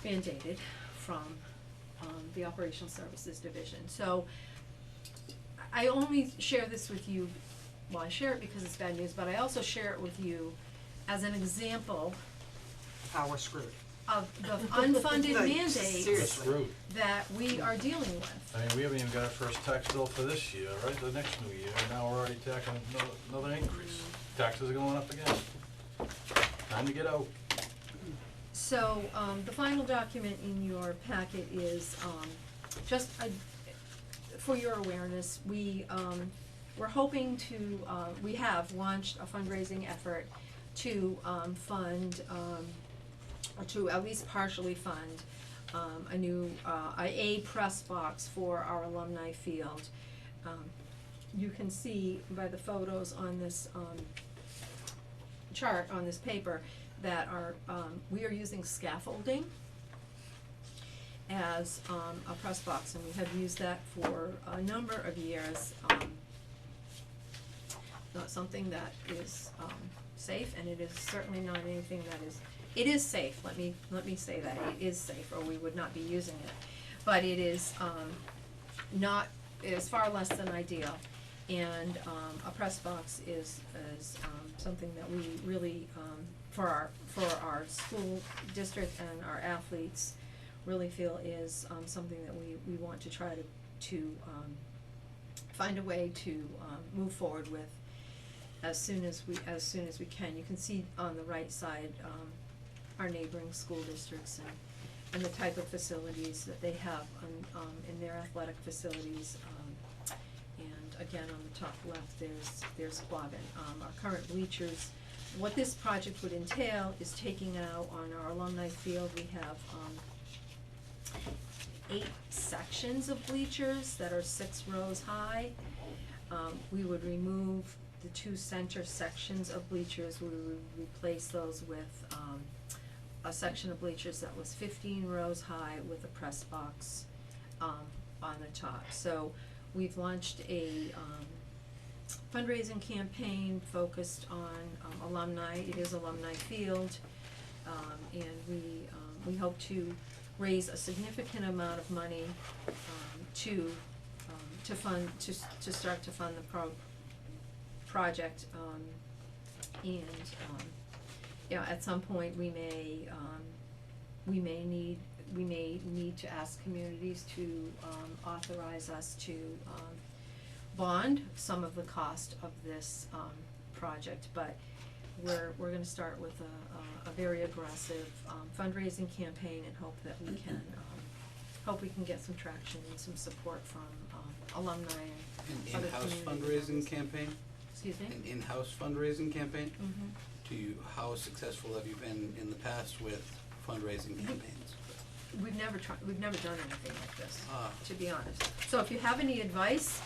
mandated from the Operational Services Division. So I only share this with you, well, I share it because it's bad news, but I also share it with you as an example How we're screwed. of the unfunded Like, mandates seriously. that we are dealing with. I mean, we haven't even got our first tax bill for this year, right, the next new year, and now we're already tackling another increase. Taxes are going up again. Time to get out. So, the final document in your packet is, for your awareness, we're hoping to, we have launched a fundraising effort to, fund, or to at least partially fund, a new, a press box for our alumni field. You can see by the photos on this, chart on this paper that are, we are using scaffolding as a press box, and we have used that for a number of years. Not something that is safe, and it is certainly not anything that is, it is safe, let me say that, it is safe, or we would not be using it. But it is not, it is far less than ideal, and a press box is something that we really, for our school district and our athletes, really feel is something that we want to try to find a way to move forward with as soon as we can. You can see on the right side our neighboring school districts and the type of facilities that they have in their athletic facilities. And again, on the top left, there's Quabbin. Our current bleachers. What this project would entail is taking out on our alumni field, we have 8 sections of bleachers that are 6 rows high. we would remove the two center sections of bleachers, we would replace those with, a section of bleachers that was 15 rows high with a press box, on the top. So we've launched a, fundraising campaign focused on, alumni, it is Alumni Field, and we hope to raise a significant amount of money, to fund, to start to fund the project, and, at some point, we may need to ask communities to, authorize us to, bond some of the cost of this, project, but we're gonna start with a very aggressive, fundraising campaign and hope that we can, get some traction and some support from, alumni and An other in-house community fundraising members. campaign? Excuse me? An in-house fundraising campaign? Mm-hmm. How successful have you been in the past with fundraising campaigns? We've never done anything like this, Ah. to be honest. So if you have any advice,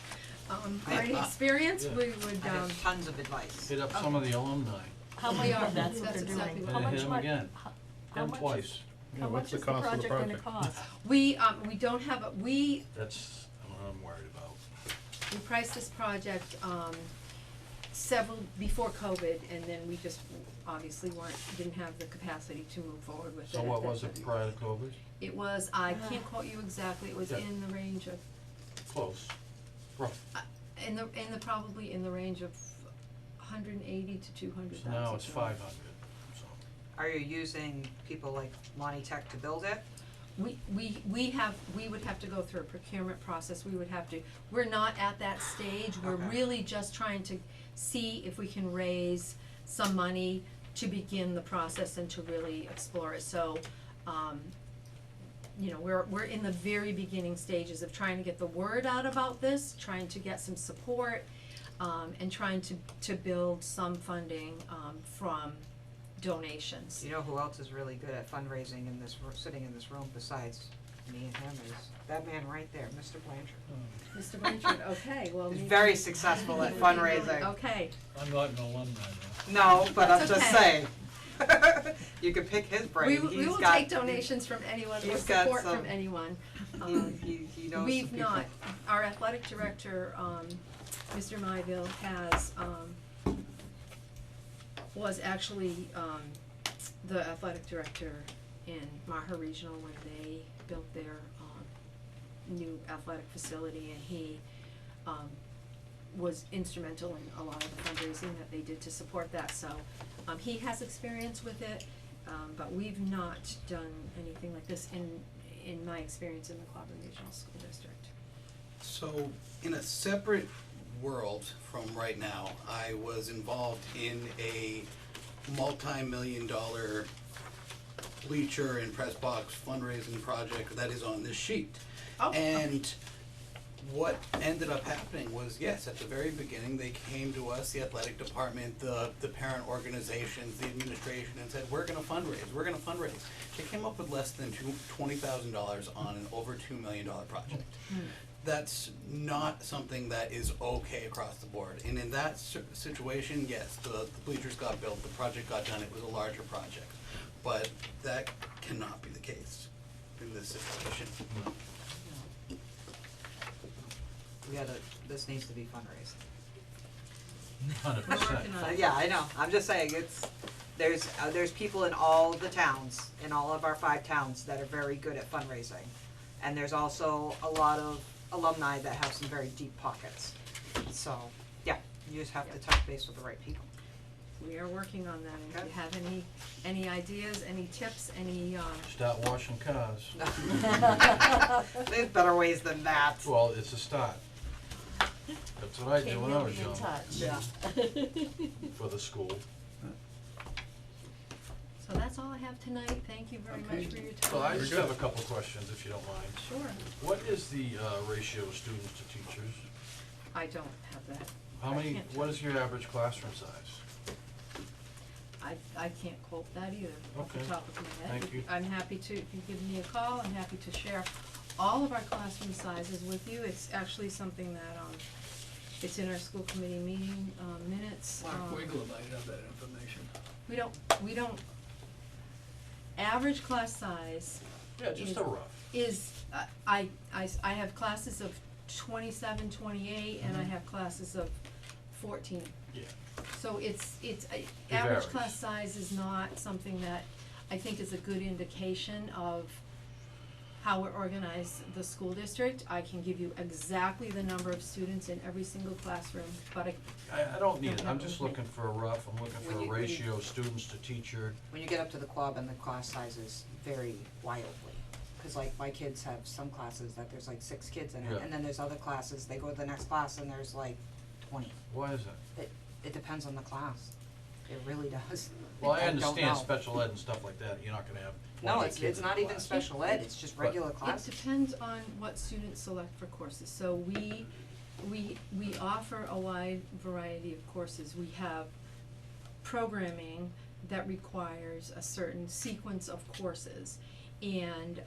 or any Yeah. experience, Yeah. we would, I have tons of advice. Hit up some of the alumni. How We much, are. that's what That's they're exactly doing. what How we're much Hit 'em mon- again. how Them much twice. is, Yeah, how what's much the is the cost of the project gonna project? cost? we don't have, That's what I'm worried about. we priced this project, several, before COVID, and then we just obviously didn't have the capacity to move forward with it So at what that was it time. prior to COVID? It was, I can't quote you exactly, it was Yeah. in the range of, Close. Rough. probably in the range of 180 to 200,000. So now it's 500, so. Are you using people like Monty Tech to build it? We would have to go through a procurement process, we're not at that stage, we're Okay. really just trying to see if we can raise some money to begin the process and to really explore it, so, we're in the very beginning stages of trying to get the word out about this, trying to get some support, and trying to build some funding, from donations. You know who else is really good at fundraising in this, sitting in this room besides me and him is that man right there, Mr. Blanchard. Mr. Blanchard, okay, well. He's maybe- very successful at fundraising. Okay, I'm not an alumni though. No, but I'm That's just okay. saying. You can pick his brain. we will He's got- take donations from anyone or he's got support some- from anyone. He knows some We've people. not, our athletic director, Mr. Myville has, was actually, the athletic director in Maher Regional when they built their, new athletic facility, and he, was instrumental in a lot of the fundraising that they did to support that, so, he has experience with it, but we've not done anything like this in my experience in the Quabbin Regional School District. So, in a separate world from right now, I was involved in a multi-million-dollar bleacher and press box fundraising project that is on this sheet. Oh. And what ended up happening was, yes, at the very beginning, they came to us, the athletic department, the parent organizations, the administration, and said, we're gonna fundraise. They came up with less than $20,000 on an over $2 million project. That's not something that is okay across the board. And in that situation, yes, the bleachers got built, the project got done, it was a larger project. But that cannot be the case in this situation. This needs to be fundraising. 100%. We're working on it. Yeah, I know, I'm just saying, there's people in all the towns, in all of our 5 towns that are very good at fundraising. And there's also a lot of alumni that have some very deep pockets. So, yeah, you just have to touch base with the right people. We are working on that, and if Okay. you have any ideas, any tips, any, Start washing cars. There's better ways than that. Well, it's a start. That's what I did when I was young, Yeah. for the school. so that's all I have tonight, thank you very much for your time. Well, I just have a couple questions, if you don't mind. Sure, What is the ratio of students to teachers? I don't have that, How I many, can't what tell. is your average classroom size? I can't quote that either, off the Okay. top of my head. Thank you. I'm happy to, if you give me a call, I'm happy to share all of our classroom sizes with you, it's actually something that, It's in our school committee meeting, minutes. Mark Wiggler might have that information. We don't, average class size Yeah, just a rough. is, I have classes of 27, 28, and I have classes of 14. Yeah. So it's, It average varies. class size is not something that I think is a good indication of how we're organized the school district. I can give you exactly the number of students in every single classroom, but I don't need it, I'm just looking for a rough, I'm looking for When a you- ratio, students to teacher. When you get up to the club and the class sizes vary wildly. Cause like my kids have some classes that there's like 6 kids in it, Yeah. and then there's other classes, they go to the next class and there's like 20. Why is that? It depends on the class. It really does. Well, I don't understand know. special ed and stuff like that, you're not gonna have No, 20 it's kids in not a even class. special ed, it's just But- regular it classes. depends on what students select for courses. So we offer a wide variety of courses. We have programming that requires a certain sequence of courses, and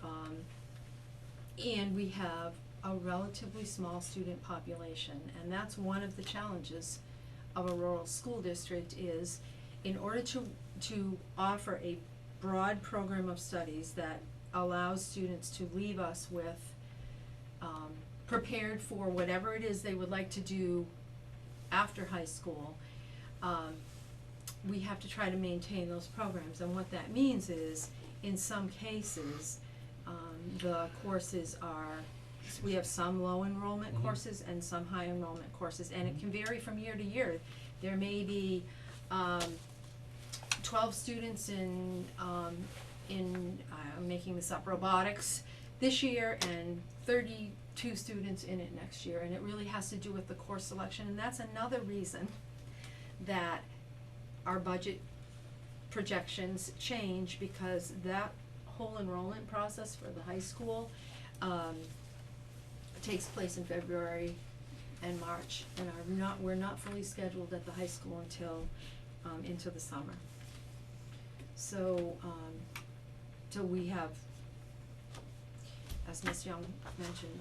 we have a relatively small student population, and that's one of the challenges of a rural school district is in order to offer a broad program of studies that allows students to leave us with prepared for whatever it is they would like to do after high school, we have to try to maintain those programs, and what that means is, in some cases, the courses are, we have some low enrollment Mhm. courses and some high enrollment courses, and it can vary from year to year. There may be 12 students in I'm making this up, robotics this year and 32 students in it next year, and it really has to do with the course selection, and that's another reason that our budget projections change, because that whole enrollment process for the high school takes place in February and March, and we're not fully scheduled at the high school until into the summer. So we have, as Ms. Young mentioned,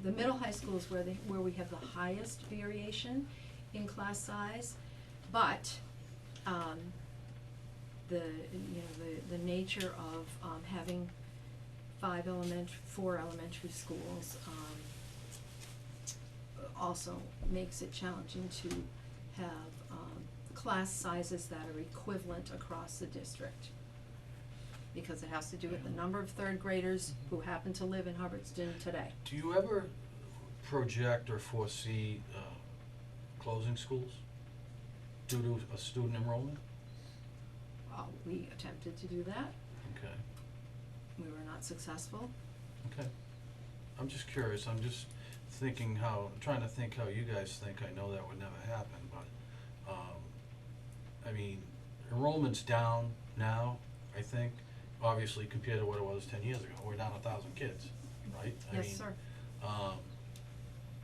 the middle high school is where we have the highest variation in class size, but the nature of having 4 elementary schools also makes it challenging to have class sizes that are equivalent across the district, because it has to do with the number of 3rd graders who happen to live in Hubbardston today. Do you ever project or foresee closing schools due to a student enrollment? We attempted to do that, Okay, we were not successful. okay. I'm just curious, I'm just trying to think how you guys think. I know that would never happen, but, I mean, enrollment's down now, I think, obviously compared to what it was 10 years ago. We're down 1,000 kids, right? Yes, sir.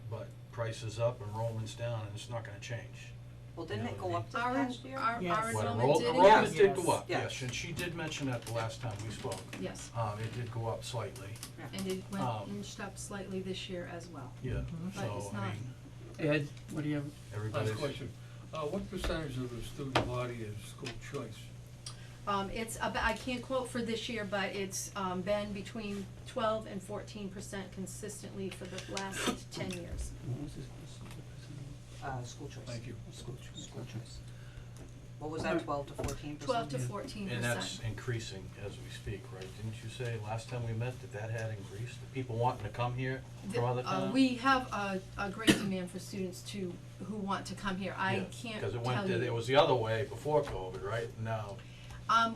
But price is up, enrollment's down, and it's not gonna change. Well, didn't You it know what go I up this Our past year? our Yes. What, enrollment did enrollment increase. did go up, Yes. yes, and she did mention that the last time we spoke. Yes, It did go up slightly, and it went inched up slightly this year as well. yeah, But it's so, not- I mean, Ed, what do you have? everybody's. Last question, what percentage of the student body is school choice? It's I can't quote for this year, but it's been between 12 and 14% consistently for the last 10 years. What was this? School choice. Thank you. School choice. School choice. What was that, 12 to 14%? 12 to 14%. And that's increasing as we speak, right? Didn't you say last time we met that had increased? The people wanting to come here from other towns? We have a great demand for students who want to come here. I Yeah, can't Cause it tell it you. was the other way before COVID, right? Now,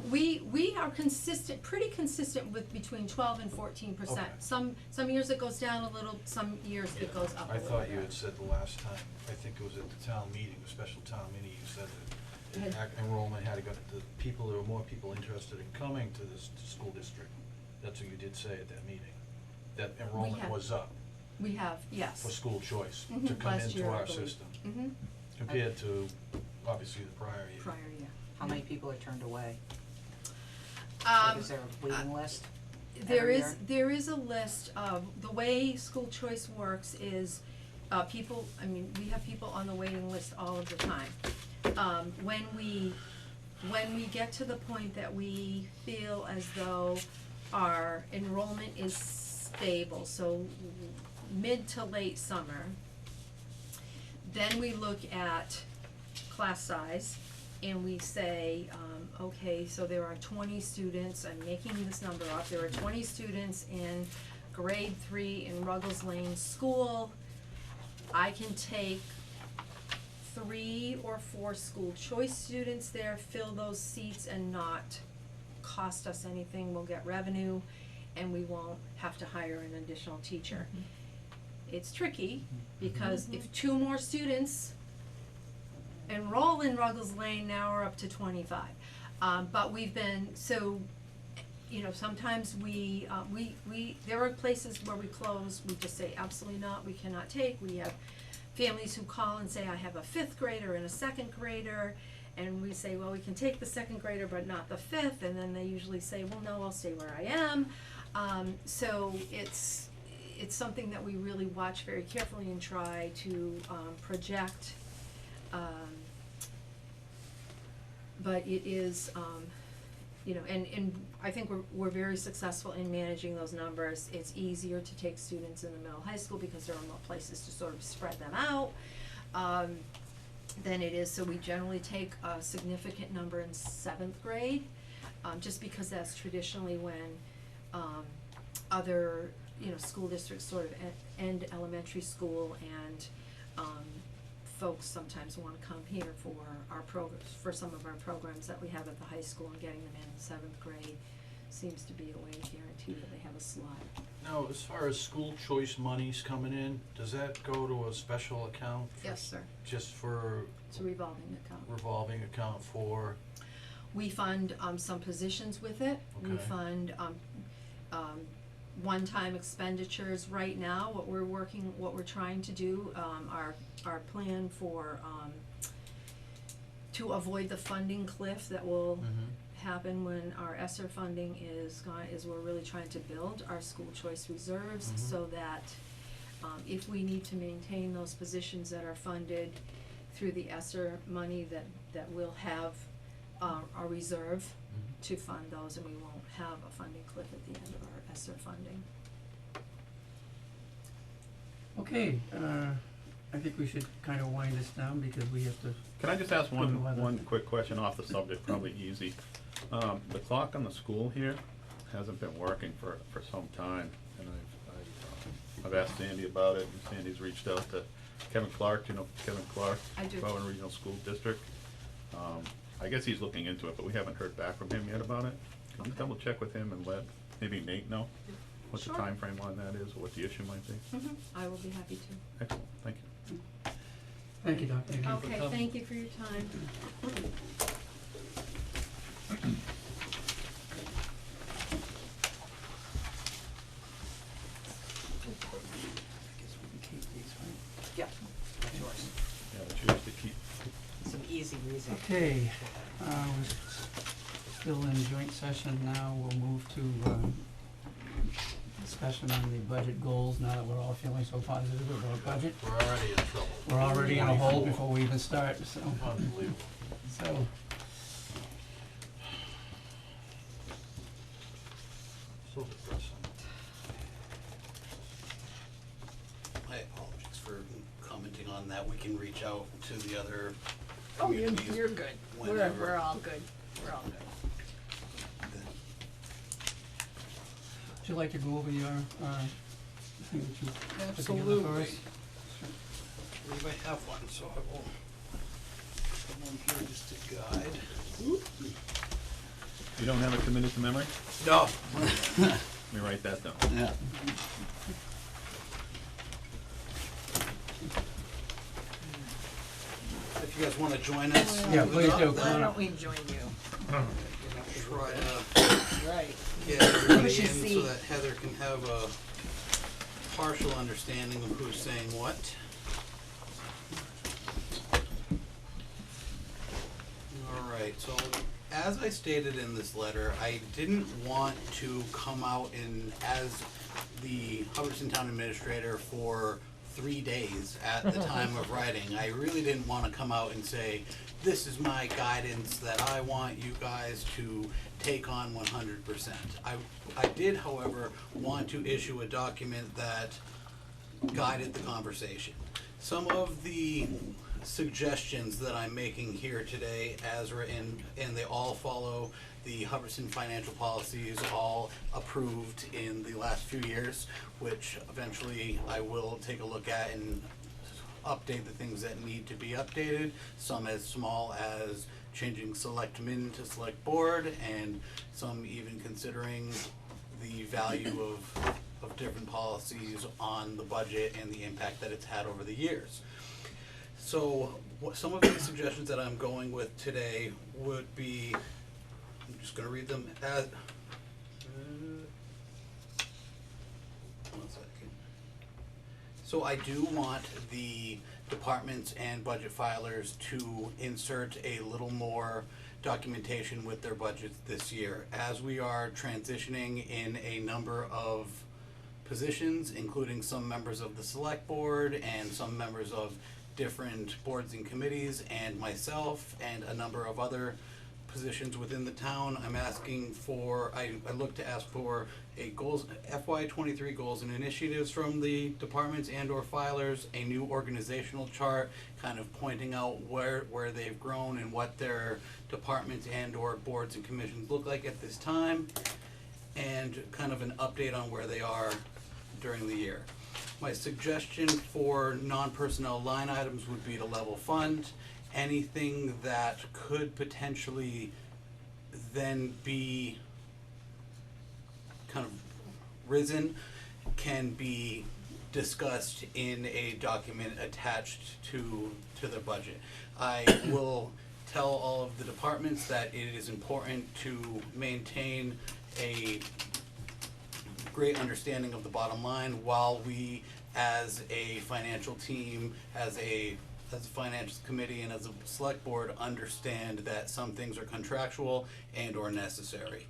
We are pretty consistent with between 12 and 14%. Okay. Some years it goes down a little, some years it goes up a I little thought bit. you had said the last time, I think it was at the town meeting, the special town meeting, you said that enrollment had to go, there were more people interested in coming to this school district. That's what you did say at that meeting, that enrollment have. was up We have, yes. for school choice, Mhm, to come last into year, I our believe. system, Mhm, compared to obviously the prior year. prior year. How many people are turned away? Like, is there a waiting list? There every is, year? there is a list of, the way school choice works is people, I mean, we have people on the waiting list all of the time. When we get to the point that we feel as though our enrollment is stable, so mid to late summer, then we look at class size and we say, okay, so there are 20 students, I'm making this number up, there are 20 students in grade 3 in Ruggles Lane School. I can take 3 or 4 school choice students there, fill those seats and not cost us anything, we'll get revenue, and we won't have to hire an additional teacher. It's tricky, because if 2 more students enroll in Ruggles Lane, now we're up to 25. But we've been, so, you know, sometimes we, there are places where we close, we just say absolutely not, we cannot take, we have families who call and say, I have a 5th grader and a 2nd grader, and we say, well, we can take the 2nd grader but not the 5th, and then they usually say, well, no, I'll stay where I am. So it's something that we really watch very carefully and try to project, but it is, you know, and I think we're very successful in managing those numbers. It's easier to take students in the middle high school because there are more places to sort of spread them out, than it is, so we generally take a significant number in 7th grade, just because that's traditionally when, other, you know, school districts sort of end elementary school, and, folks sometimes wanna come here for our programs, for some of our programs that we have at the high school, and getting them in 7th grade seems to be a way to guarantee that they have a slot. Now, as far as school choice monies coming in, does that go to a special account? Yes, sir. Just for It's a revolving account. revolving account for, We fund, some positions with it. We Okay. fund, one-time expenditures right now. What we're trying to do, our plan for, to avoid the funding cliff that will happen when our ESSER funding is gone, is we're really trying to build our school choice reserves, so that, if we need to maintain those positions that are funded through the ESSER money, that we'll have, a reserve to fund those, and we won't have a funding cliff at the end of our ESSER funding. Okay, I think we should kind of wind this down because we have to, Can I just ask Go ahead. one quick question off the subject, probably easy? The clock on the school here hasn't been working for some time, and I've asked Sandy about it, and Sandy's reached out to Kevin Clark, you know Kevin Clark? I do. Bowen Regional School District. I guess he's looking into it, but we haven't heard back from him yet about it. Can you Okay. double check with him and let maybe Nate know what the Sure. time frame on that is, or what the issue might be? I will be happy to. Excellent, thank you. thank you, Dr. Higgins. Okay, thank you for your time. Keep these, right? Yeah, that's yours. Yeah, choose to keep. Some easy reason. Okay, we're still in joint session now, we'll move to, discussion on the budget goals, now that we're all feeling so positive about our budget. we're already in trouble. We're already in a hole 24. before we even start, so, Unbelievable. so, So depressing. My apologies for commenting on that. We can reach out to the other Oh, you're communities good. We're whenever. all good. We're all good. would you like to go over your, thing that you put together for Absolutely. us? I believe I have one, so I will put one here just to guide. You don't have it committed to memory? No. Let me write that down. Yeah. If you guys wanna join us. Yeah, with please us, do. then Why don't we join you? Try to Right. get everybody Push in your so seat. that Heather can have a partial understanding of who's saying what. Alright, so as I stated in this letter, I didn't want to come out and as the Hubbardston Town Administrator for 3 days at the time of writing. I really didn't wanna come out and say, this is my guidance that I want you guys to take on 100%. I did, however, want to issue a document that guided the conversation. Some of the suggestions that I'm making here today as written, and they all follow the Hubbardston financial policies, all approved in the last few years, which eventually I will take a look at and update the things that need to be updated, some as small as changing selectmen to select board, and some even considering the value of different policies on the budget and the impact that it's had over the years. So some of the suggestions that I'm going with today would be, I'm just gonna read them as, one second. So I do want the departments and budget filers to insert a little more documentation with their budgets this year. As we are transitioning in a number of positions, including some members of the select board and some members of different boards and committees, and myself and a number of other positions within the town, I'm asking for, I look to ask for a goals, FY23 goals and initiatives from the departments and or filers, a new organizational chart, kind of pointing out where they've grown and what their departments and or boards and commissions look like at this time, and kind of an update on where they are during the year. My suggestion for non-personnel line items would be to level fund. Anything that could potentially then be kind of risen can be discussed in a document attached to the budget. I will tell all of the departments that it is important to maintain a great understanding of the bottom line while we as a financial team, as a finance committee and as a select board understand that some things are contractual and or necessary.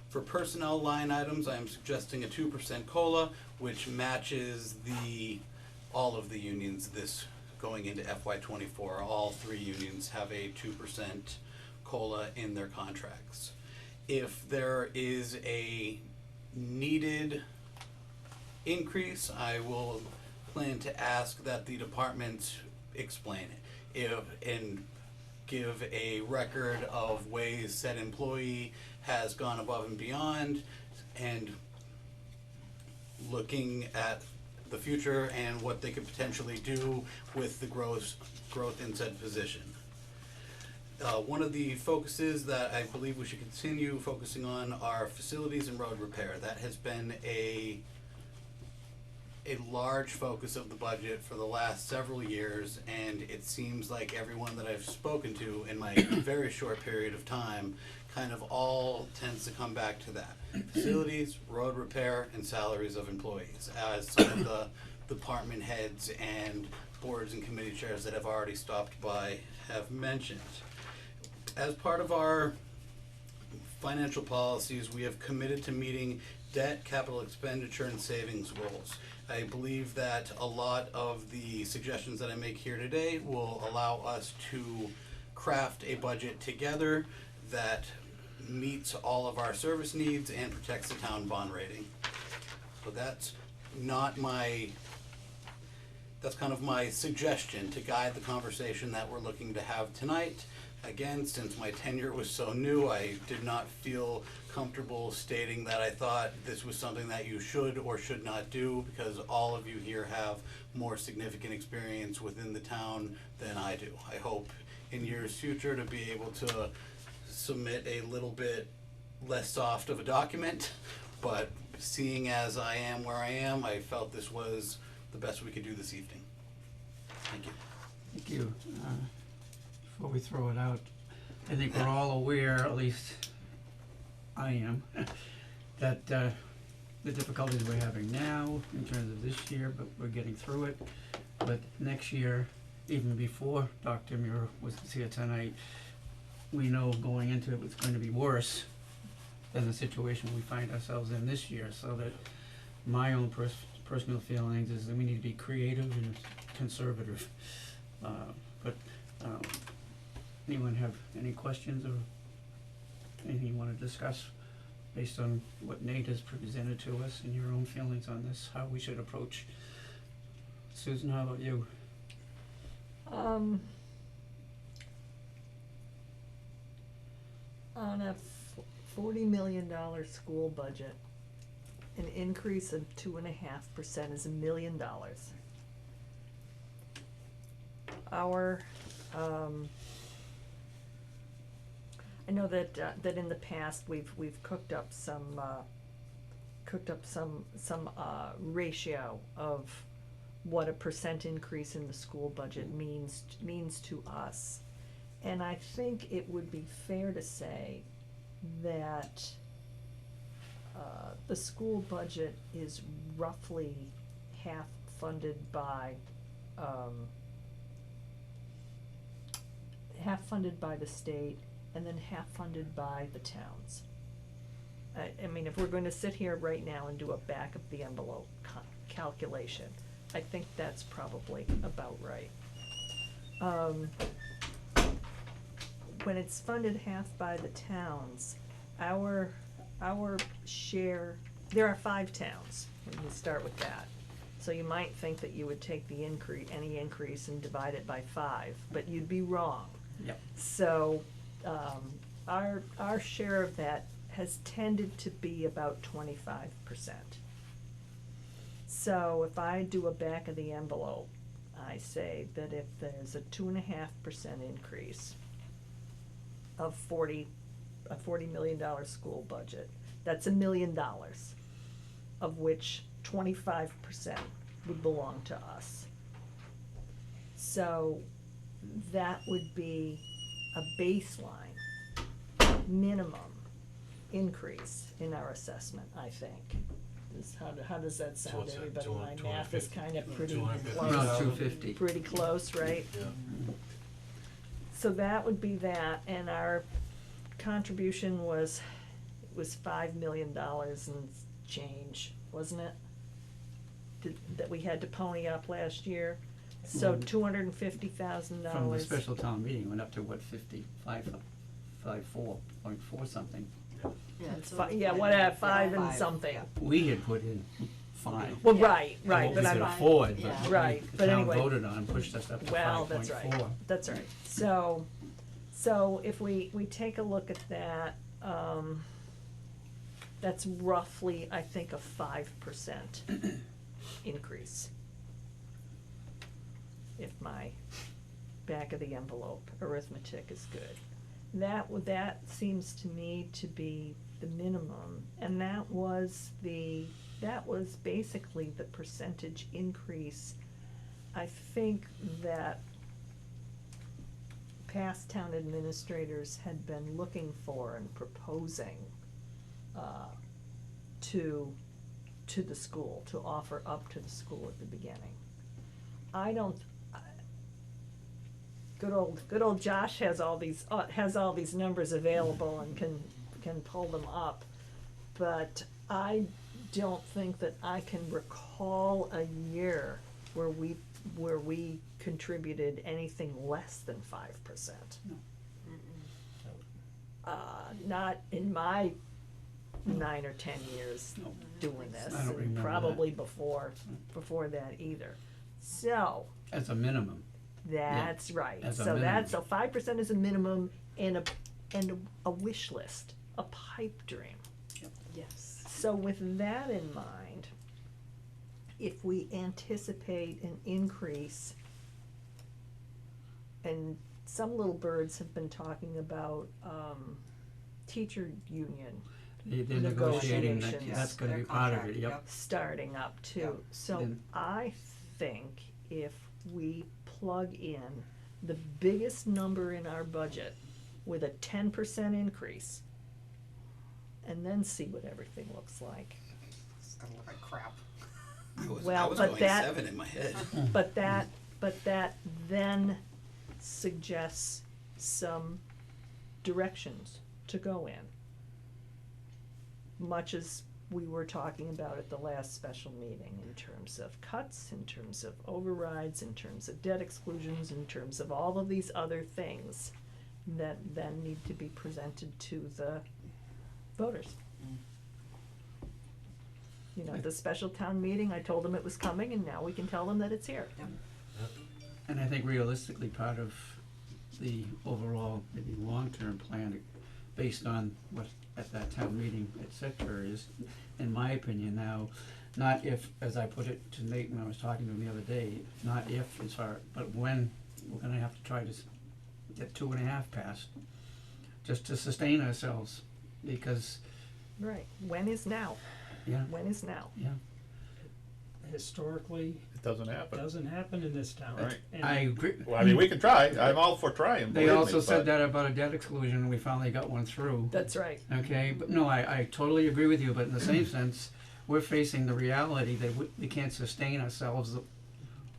For personnel line items, I am suggesting a 2% COLA, which matches all of the unions this going into FY24. All 3 unions have a 2% COLA in their contracts. If there is a needed increase, I will plan to ask that the departments explain it and give a record of ways said employee has gone above and beyond, and looking at the future and what they could potentially do with the growth in said position. One of the focuses that I believe we should continue focusing on are facilities and road repair. That has been a large focus of the budget for the last several years, and it seems like everyone that I've spoken to in my very short period of time kind of all tends to come back to that. Facilities, road repair, and salaries of employees, as some of the department heads and boards and committee chairs that have already stopped by have mentioned. As part of our financial policies, we have committed to meeting debt, capital expenditure, and savings goals. I believe that a lot of the suggestions that I make here today will allow us to craft a budget together that meets all of our service needs and protects the town bond rating. So that's kind of my suggestion to guide the conversation that we're looking to have tonight. Again, since my tenure was so new, I did not feel comfortable stating that I thought this was something that you should or should not do, because all of you here have more significant experience within the town than I do. I hope in years future to be able to submit a little bit less soft of a document, but seeing as I am where I am, I felt this was the best we could do this evening. Thank you. Thank you. Before we throw it out, I think we're all aware, at least I am, that the difficulties we're having now in terms of this year, but we're getting through it. But next year, even before Dr. Muir was here tonight, we know going into it it's going to be worse than the situation we find ourselves in this year, so that my own personal feelings is that we need to be creative and conservative. But, anyone have any questions or anything you wanna discuss based on what Nate has presented to us and your own feelings on this, how we should approach? Susan, how about you? On a $40 million school budget, an increase of 2.5% is $1 million. Our, I know that that in the past we've cooked up some ratio of what a percent increase in the school budget means to us. And I think it would be fair to say that the school budget is roughly half funded by the state and then half funded by the towns. I mean, if we're going to sit here right now and do a back of the envelope calculation, I think that's probably about right. When it's funded half by the towns, our share, there are 5 towns, and we start with that. So you might think that you would take the any increase and divide it by 5, but you'd be wrong. Yep. So, our share of that has tended to be about 25%. So if I do a back of the envelope, I say that if there's a 2.5% increase of a $40 million school budget, that's $1 million, of which 25% would belong to us. So that would be a baseline minimum increase in our assessment, I think. How does that So sound, what's that, everybody? My 200, math is kind of pretty 250? close. Around 250. Pretty close, right? Yeah. So that would be that, and our contribution was $5 million and change, wasn't it? That we had to pony up last year, so $250,000. From the special town meeting, went up to what, 54.4 something. Whatever, 5 and something. We had put in 5. Well, Yeah. right, What but we could I'm, afford, Yeah. but Right, the but town anyway. voted on, pushed us up to 5.4. well, that's right, So if we take a look at that, that's roughly, I think, a 5% increase. If my back of the envelope arithmetic is good. That seems to me to be the minimum, and that was basically the percentage increase I think that past town administrators had been looking for and proposing to the school, to offer up to the school at the beginning. Good old Josh has all these numbers available and can pull them up, but I don't think that I can recall a year where we contributed anything less than 5%. No. Not in my 9 or 10 years No. doing this, I don't and remember probably before that either. So, As a minimum. that's right. As a So minimum. 5% is a minimum, and a wish list, a pipe dream. Yes. So with that in mind, if we anticipate an increase, and some little birds have been talking about teacher union They're negotiating, Negotiations. that's gonna be part of it, yep. starting up too. Yep. So Then- I think if we plug in the biggest number in our budget with a 10% increase, and then see what everything looks like. It's gonna look like crap. I was Well, but going that- 7 in my head. But that then suggests some directions to go in. Much as we were talking about at the last special meeting in terms of cuts, in terms of overrides, in terms of debt exclusions, in terms of all of these other things that then need to be presented to the voters. You know, the special town meeting, I told them it was coming, and now we can tell them that it's here. And I think realistically, part of the overall, maybe long-term plan, based on what at that town meeting, et cetera, is, in my opinion now, not if, as I put it to Nate when I was talking to him the other day, not if as far, but when we're gonna have to try to get 2.5 passed, just to sustain ourselves, because, Right, when is now? yeah, When is now? yeah. Historically, It doesn't it happen. doesn't happen in this town. Right. And I agree. Well, I mean, we can try, I'm all for trying, They believe me, also said but- that about a debt exclusion, and we finally got one through. That's right. Okay, but no, I totally agree with you, but in the same sense, we're facing the reality that we can't sustain ourselves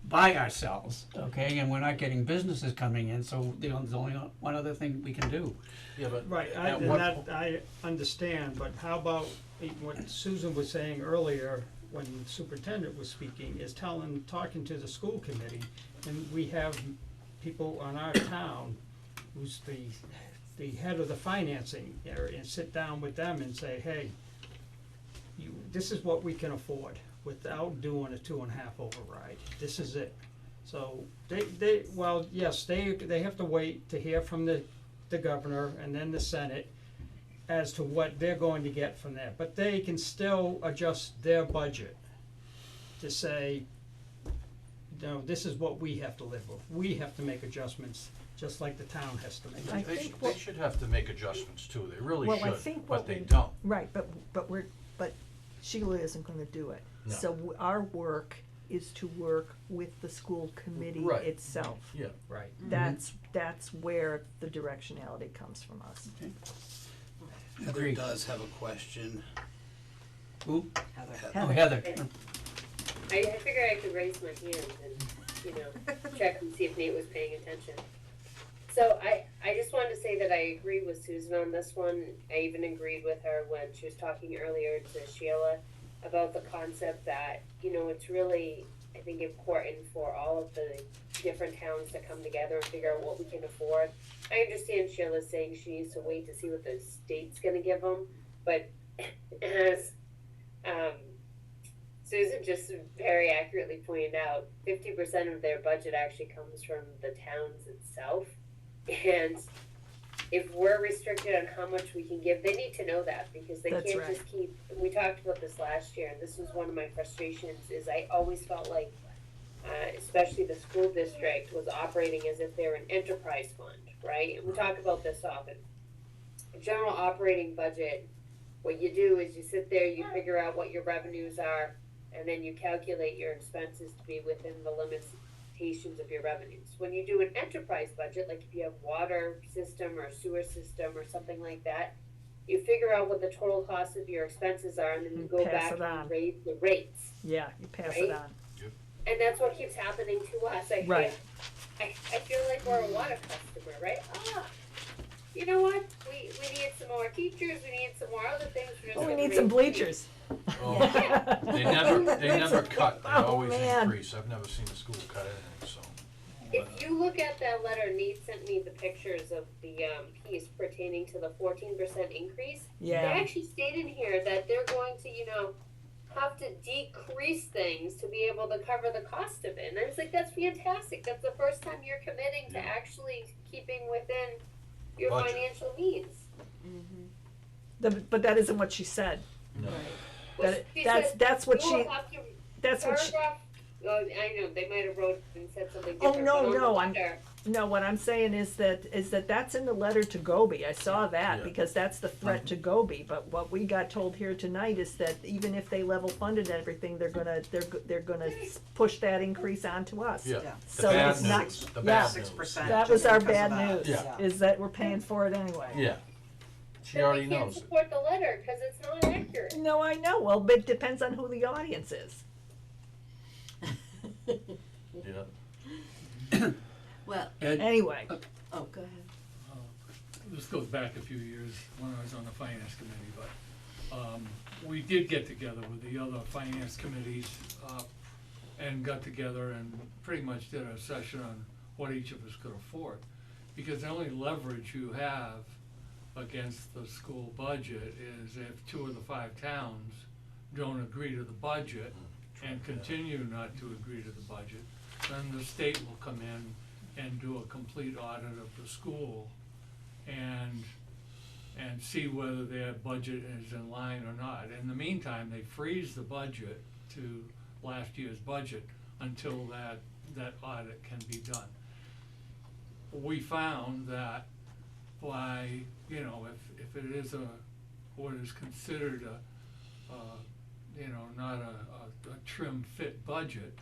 by ourselves, okay? And we're not getting businesses coming in, so there's only one other thing we can do. Yeah, but Right, at and what that, I understand, but how about what Susan was saying earlier when the superintendent was speaking, is talking to the school committee, and we have people on our town who's the head of the financing area, and sit down with them and say, hey, this is what we can afford without doing a 2.5 override, this is it. So well, yes, they have to wait to hear from the governor and then the Senate as to what they're going to get from that, but they can still adjust their budget to say, no, this is what we have to live with, we have to make adjustments, just like the town has to make I adjustments. think they what- should have to make adjustments too, they really Well, I should, think but what they we- don't. Right, but Sheila isn't gonna do it. No. So our work is to work with the school committee Right. itself. Yeah. Right. That's where the directionality comes from us. Heather Agreed. does have a question. Who? Heather. Oh, Heather. I figured I could raise my hand and, check and see if Nate was paying attention. So I just wanted to say that I agree with Susan on this one. I even agreed with her when she was talking earlier to Sheila about the concept that, it's really, I think, important for all of the different towns to come together and figure out what we can afford. I understand Sheila saying she needs to wait to see what the state's gonna give them, but as, Susan just very accurately pointed out, 50% of their budget actually comes from the towns itself. And if we're restricted on how much we can give, they need to know that, because they That's can't right. just keep, we talked about this last year, and this was one of my frustrations, is I always felt like, especially the school district was operating as if they're an enterprise fund, right? And we talk about this often. A general operating budget, what you do is you sit there, you figure out what your revenues are, and then you calculate your expenses to be within the limitations of your revenues. When you do an enterprise budget, like if you have water system or sewer system or something like that, you figure out what the total cost of your expenses are, and then you go Pass back it on. and raise the rates. Yeah, you pass it Right? on. And that's what keeps happening to us. Right. I feel like we're a water customer, right? You know what? We need some more teachers, we need some more other things. We're just Oh, we gonna need some raise bleachers. Oh, they never cut, they Oh, always man. increase, I've never seen the school cut anything, so. If you look at that letter, Nate sent me the pictures of the piece pertaining to the 14% increase. They Yeah, actually state in here that they're going to, have to decrease things to be able to cover the cost of it. And I was like, that's fantastic. That's the first time you're committing to actually keeping within your Budget. financial means. but that isn't what she said. No. She That's said, that's what "You she will have to that's what she. paragraph." I know they might have wrote and said something Oh, different. no, but on the no, I'm- letter, No, what I'm saying is that that's in the letter to Gobi. I saw that Yeah. because that's the threat to Gobi. But what we got told here tonight is that even if they level funded everything, they're gonna push that increase onto us. Yeah, Yeah. the So bad it's not- news, the yeah. bad news. 6%. That was our because of bad that. news. Yeah. Is that we're paying for it anyway. Yeah, she then already we can't knows it. support the letter because it's not accurate. No, I know. Well, but it depends on who the audience is. Yeah. Well, Ed, Anyway, oh, go ahead. This goes back a few years when I was on the finance committee, but we did get together with the other finance committees, and got together and pretty much did a session on what each of us could afford. Because the only leverage you have against the school budget is if 2 of the 5 towns don't agree to the budget and continue not to agree to the budget, then the state will come in and do a complete audit of the school and see whether their budget is in line or not. In the meantime, they freeze the budget to last year's budget until that audit can be done. We found that by, you know, if it is what is considered you know, not a trim fit budget,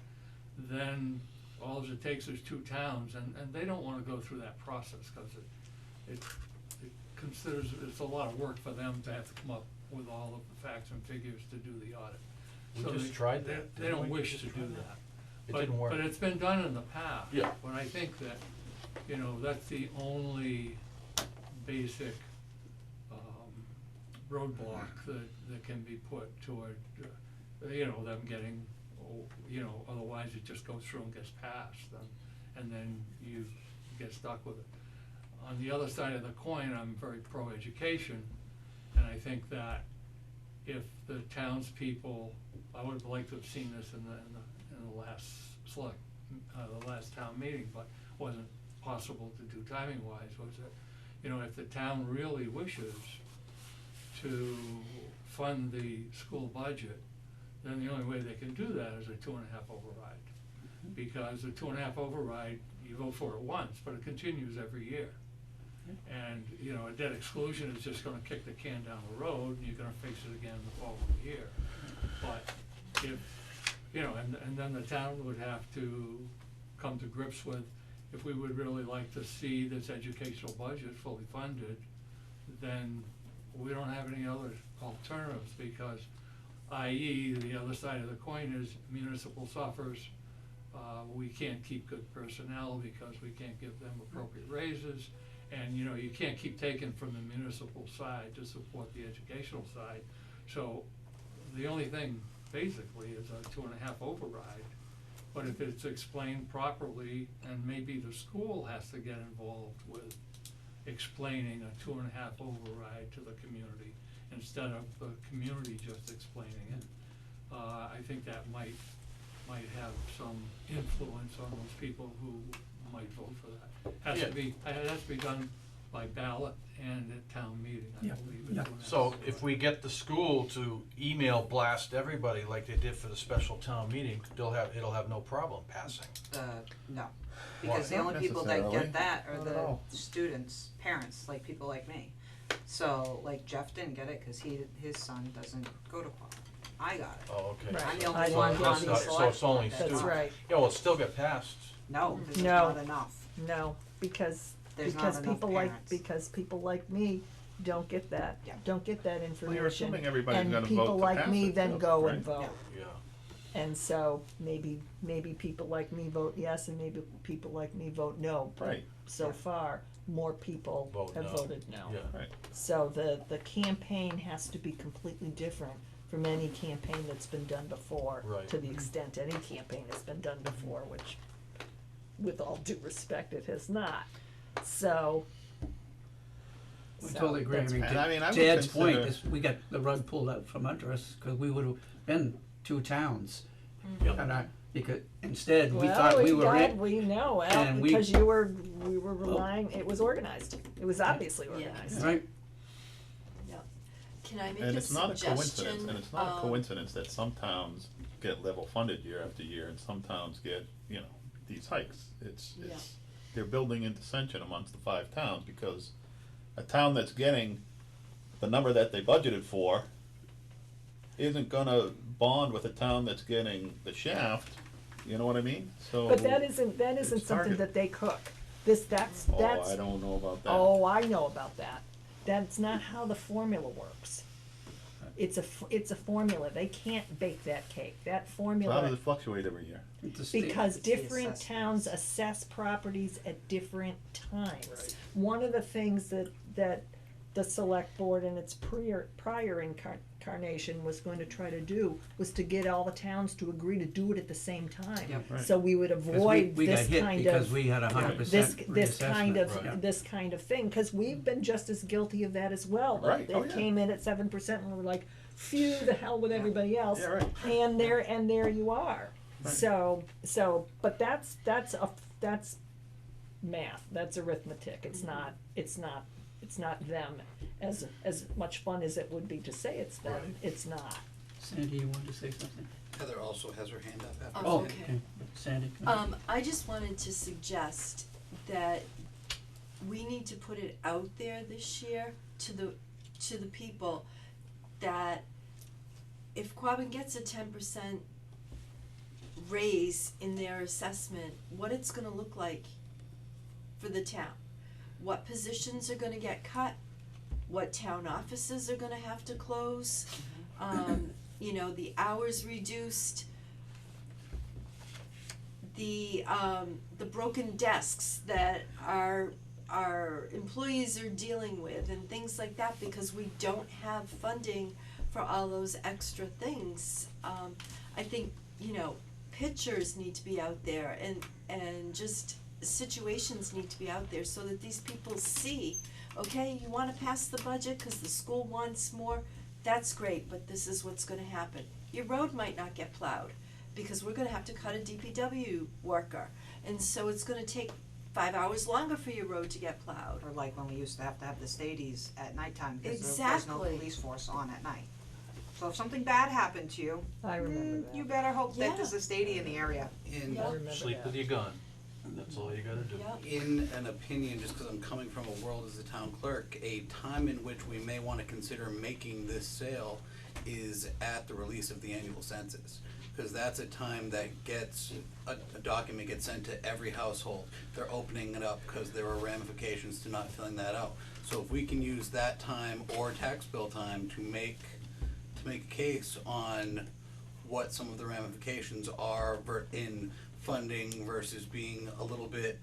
then all it takes is 2 towns, and they don't wanna go through that process, cause it considers, it's a lot of work for them to have to come up with all of the facts and figures to do the audit. We So just they- tried that, They didn't don't we? wish Just to do tried that. It didn't work. But it's been done in the past. Yeah. But I think that, you know, that's the only basic, roadblock that can be put toward, you know, them getting, you know, otherwise it just goes through and gets passed, and then you get stuck with it. On the other side of the coin, I'm very pro-education, and I think that if the townspeople, I would like to have seen this in the last the last town meeting, but wasn't possible to do timing wise, was that, you know, if the town really wishes to fund the school budget, then the only way they can do that is a 2.5 override. Because the 2.5 override, you vote for it once, but it continues every year. And, you know, a debt exclusion is just gonna kick the can down the road, and you're gonna face it again the following year. But if, you know, and then the town would have to come to grips with, if we would really like to see this educational budget fully funded, then we don't have any other alternatives, because i.e., the other side of the coin is municipal suffers. We can't keep good personnel because we can't give them appropriate raises. And, you know, you can't keep taking from the municipal side to support the educational side. So the only thing basically is a 2.5 override. But if it's explained properly, and maybe the school has to get involved with explaining a 2.5 override to the community instead of the community just explaining it, I think that might have some influence on those people who might vote for that. Has to be done by ballot and at town meeting, I Yeah, believe. yeah. So if we get the school to email blast everybody like they did for the special town meeting, it'll have no problem passing. No, because the Not only people that necessarily. get that are Not at the all. students, parents, like people like me. So, like Jeff didn't get it, cause his son doesn't go to Quabbin. I got it. Oh, okay. Right. I'm the I only know. one So on it's the not- select so it's only board that's students. on. That's right. Yeah, well, it still get passed. No, there's just No. not enough. No, because There's not enough parents. because people like me don't get that, Yeah. don't get that information. Well, you're assuming everybody's gonna And vote people to like pass me it, then too, go right? and vote. Yeah. And so maybe people like me vote yes, and maybe people like me vote no. But Right. so Yeah. far, more people Vote have no. voted no. Yeah. Right. So the campaign has to be completely different from any campaign that's been done before. Right. To the extent any campaign has been done before, which, with all due respect, it has not. So. I totally agree, I that's- mean, And I mean, I would to Ed's point, consider- is we got the rug pulled out from under us, cause we would've been 2 towns. Yep. And because instead, we thought we were in. We know, and we- because we were relying, it was organized, it was obviously organized. Right, Can I make And a it's not a suggestion? coincidence, and it's not a coincidence that some towns get level funded year after year, and some towns get, you know, these hikes. It's, they're building in dissension amongst the 5 towns, because a town that's getting the number that they budgeted for isn't gonna bond with a town that's getting the shaft, you know what I mean? So. But that isn't it's something targeted. that they cook, that's. Oh, I don't know about that. Oh, I know about that. That's not how the formula works. It's a formula. They can't bake that cake. That So how formula, does it fluctuate every year? it's a state. because It's the different assessments. towns assess properties at different times. Right. One of the things that the select board in its prior Carnation was going to try to do, was to get all the towns to agree to do it at the same time. Yep. Right. So we would 'Cause avoid we got this hit kind because of, we had 100% this kind of, reassessment. Right. this kind of thing, cause we've been just as guilty of that as well. Right. Oh, It yeah. came in at 7% and we're like, phew, the hell with everybody else. Yeah, right. And there you are. Right. So, but that's math, that's arithmetic, it's not them. As much fun as it would be to say it's them, Right. it's not. Sandy, you wanted to say something? Heather also has her hand up after. Oh, okay. okay, Sandy, go ahead. I just wanted to suggest that we need to put it out there this year to the people that if Quabbin gets a 10% raise in their assessment, what it's gonna look like for the town. What positions are gonna get cut, what town offices are gonna have to close, you know, the hours reduced, the broken desks that our employees are dealing with and things like that, because we don't have funding for all those extra things. I think, you know, pictures need to be out there and just situations need to be out there so that these people see, okay, you wanna pass the budget cause the school wants more, that's great, but this is what's gonna happen. Your road might not get plowed because we're gonna have to cut a DPW worker, and so it's gonna take 5 hours longer for your road to get plowed. Or like when we used to have the stadies at nighttime because there was no Exactly. police force on at night. So if something bad happened to you, I remember that. you better hope that Yeah. there's a stadium in the area. In, Yeah. remember Sleep that. with your gun, that's all you gotta do. Yeah. in an opinion, just because I'm coming from a world as a town clerk, a time in which we may want to consider making this sale is at the release of the annual census. Because that's a time that gets, a document gets sent to every household. They're opening it up because there are ramifications to not filling that out. So if we can use that time or tax bill time to make a case on what some of the ramifications are in funding versus being a little bit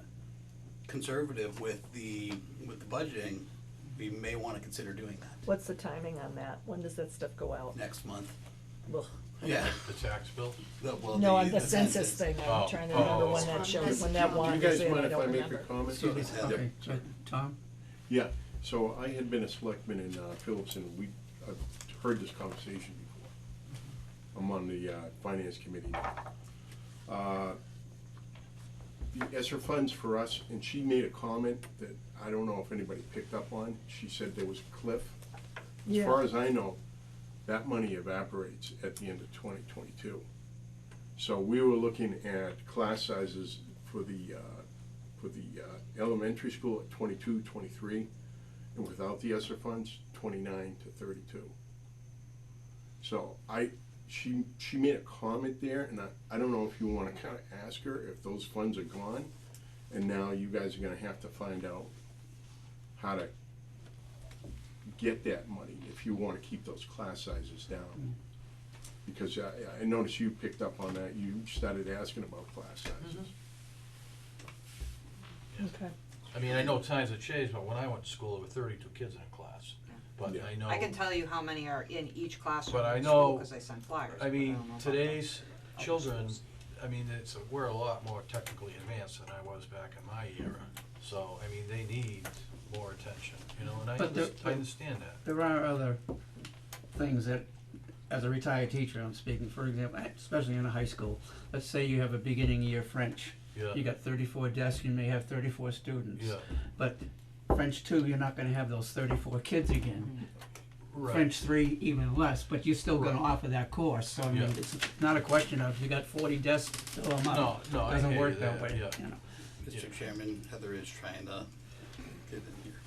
conservative with the budgeting, we may wanna consider doing that What's the timing on that? When does that stuff go out? next month. Ugh. Yeah. The tax bill? No, on the census thing, I'm Oh, trying to remember oh, when oh. that showed, when that Do warrant you was guys in, mind I if I don't make a remember. comment? Excuse me, Heather. Okay, good. Tom? Yeah, so I had been a selectman in Phillips, and I've heard this conversation before. I'm on the finance committee now. The ESSER funds for us, and she made a comment that I don't know if anybody picked up on. She said there was a cliff. As far as I know, that money evaporates at the end of 2022. So we were looking at class sizes for the elementary school at 22, 23, and without the ESSER funds, 29 to 32. So she made a comment there, and I don't know if you wanna kinda ask her if those funds are gone, and now you guys are gonna have to find out how to get that money if you wanna keep those class sizes down. Because I noticed you picked up on that, you started asking about class sizes. Okay. I mean, I know times have changed, but when I went to school, there were 32 kids in a class. But Yeah. I know. I can tell you how many are in each classroom But I in know- school, cause I send flyers. I but mean, don't know about today's other children, schools. I mean, we're a lot more technically advanced than I was back in my era. So, I mean, they need more attention, you know, and I But I understand that. There are other things that, as a retired teacher, I'm speaking, for example, especially in a high school, let's say you have a beginning year French. Yeah, You got 34 desks, you may have 34 students. yeah, But French 2, you're not gonna have those 34 kids again. right. French 3, even less, but you're still gonna Right. offer that course, so I mean, Yeah. it's not a question of, you got 40 desks, fill them up. No, I Doesn't hear work you that there, way, yeah. you know. Mr. Yeah. Chairman, Heather is trying to get in here.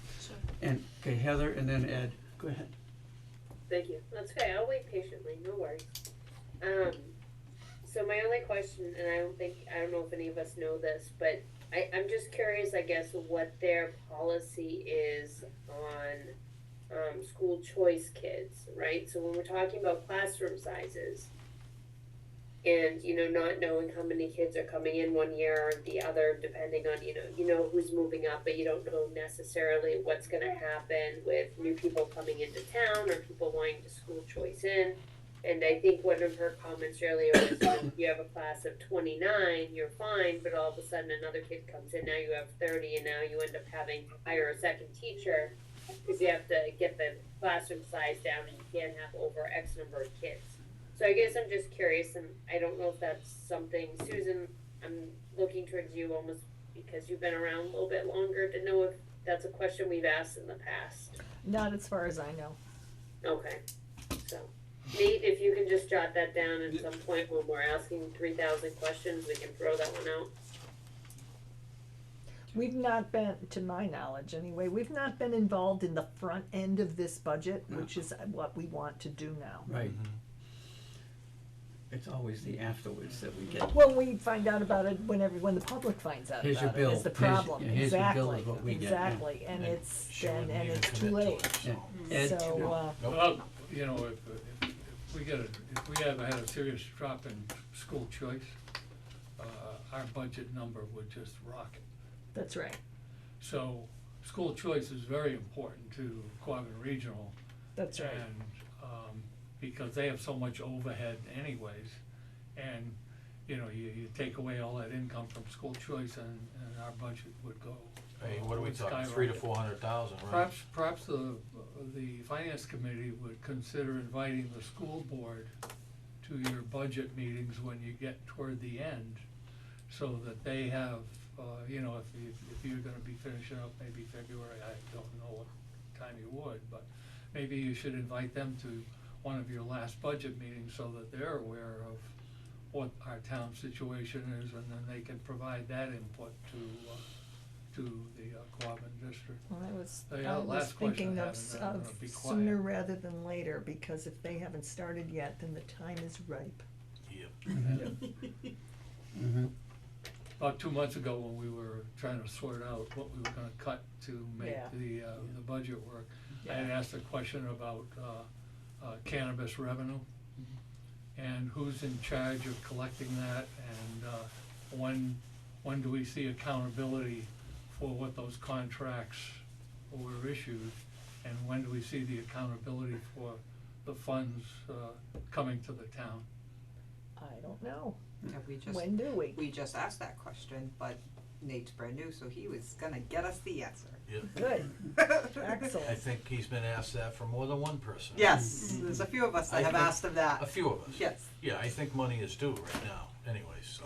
And, okay, Heather, and then Ed, go ahead. Thank you. That's okay. I'll wait patiently. No worries. So my only question, and I don't know if any of us know this, but I'm just curious, I guess, what their policy is on school choice kids, right? So when we're talking about classroom sizes, and, you know, not knowing how many kids are coming in one year or the other, depending on, you know who's moving up, but you don't know necessarily what's gonna happen with new people coming into town or people wanting to school choice in. And I think one of her comments earlier was, you know, if you have a class of 29, you're fine, but all of a sudden another kid comes in, now you have 30, and now you end up having to hire a second teacher, because you have to get the classroom size down and you can't have over X number of kids. So I guess I'm just curious, and I don't know if that's something, Susan, I'm looking towards you almost because you've been around a little bit longer to know if that's a question we've asked in the past. Not as far as I know. Okay, so Nate, if you can just jot that down at some point when we're asking 3,000 questions, we can throw that one out. We've not been, to my knowledge anyway, we've not been involved in the front end of this budget, which is what we want to do now. Right. Mm-hmm. It's always the afterwards that we get. Well, we find out about it when the public finds out Here's your about it, bill. is the Here's- problem, yeah, here's your bill exactly, is what we get, yeah. exactly, and And it's, she and wouldn't even it's too commit to late, it, so. Ed, so, Well, you know, if we get if we ever had a serious drop in school choice, our budget number would just rocket. that's right, So, school choice is very important to Quabbin Regional. that's right. And, because they have so much overhead anyways, and, you know, you take away all that income from school choice and our budget would go. Hey, what are we would talking, skyrocket. 300,000 to 400,000, right? Perhaps the finance committee would consider inviting the school board to your budget meetings when you get toward the end, so that they have, you know, if you're gonna be finishing up maybe February, I don't know what time you would, but maybe you should invite them to one of your last budget meetings so that they're aware of what our town situation is, and then they can provide that input to the Quabbin district. Well, I was last question thinking I of, have, and then I'm gonna be quiet. sooner rather than later, because if they haven't started yet, then the time is ripe. Yep. Mm-hmm. About 2 months ago, when we were trying to sort out what we were gonna cut to make Yeah. the budget work, I had asked a question about cannabis revenue, and who's in charge of collecting that, and when do we see accountability for what those contracts were issued, and when do we see the accountability for the funds coming to the town? I don't know, Yeah, when do we? we just asked that question, but Nate's brand new, so he was gonna get us the answer. Yep. Good, I excellent, think he's been asked that from more than one person. Yes, there's a few of us that I have think- asked him that. A few of us. Yes. Yeah, I think money is due right now, anyways, so.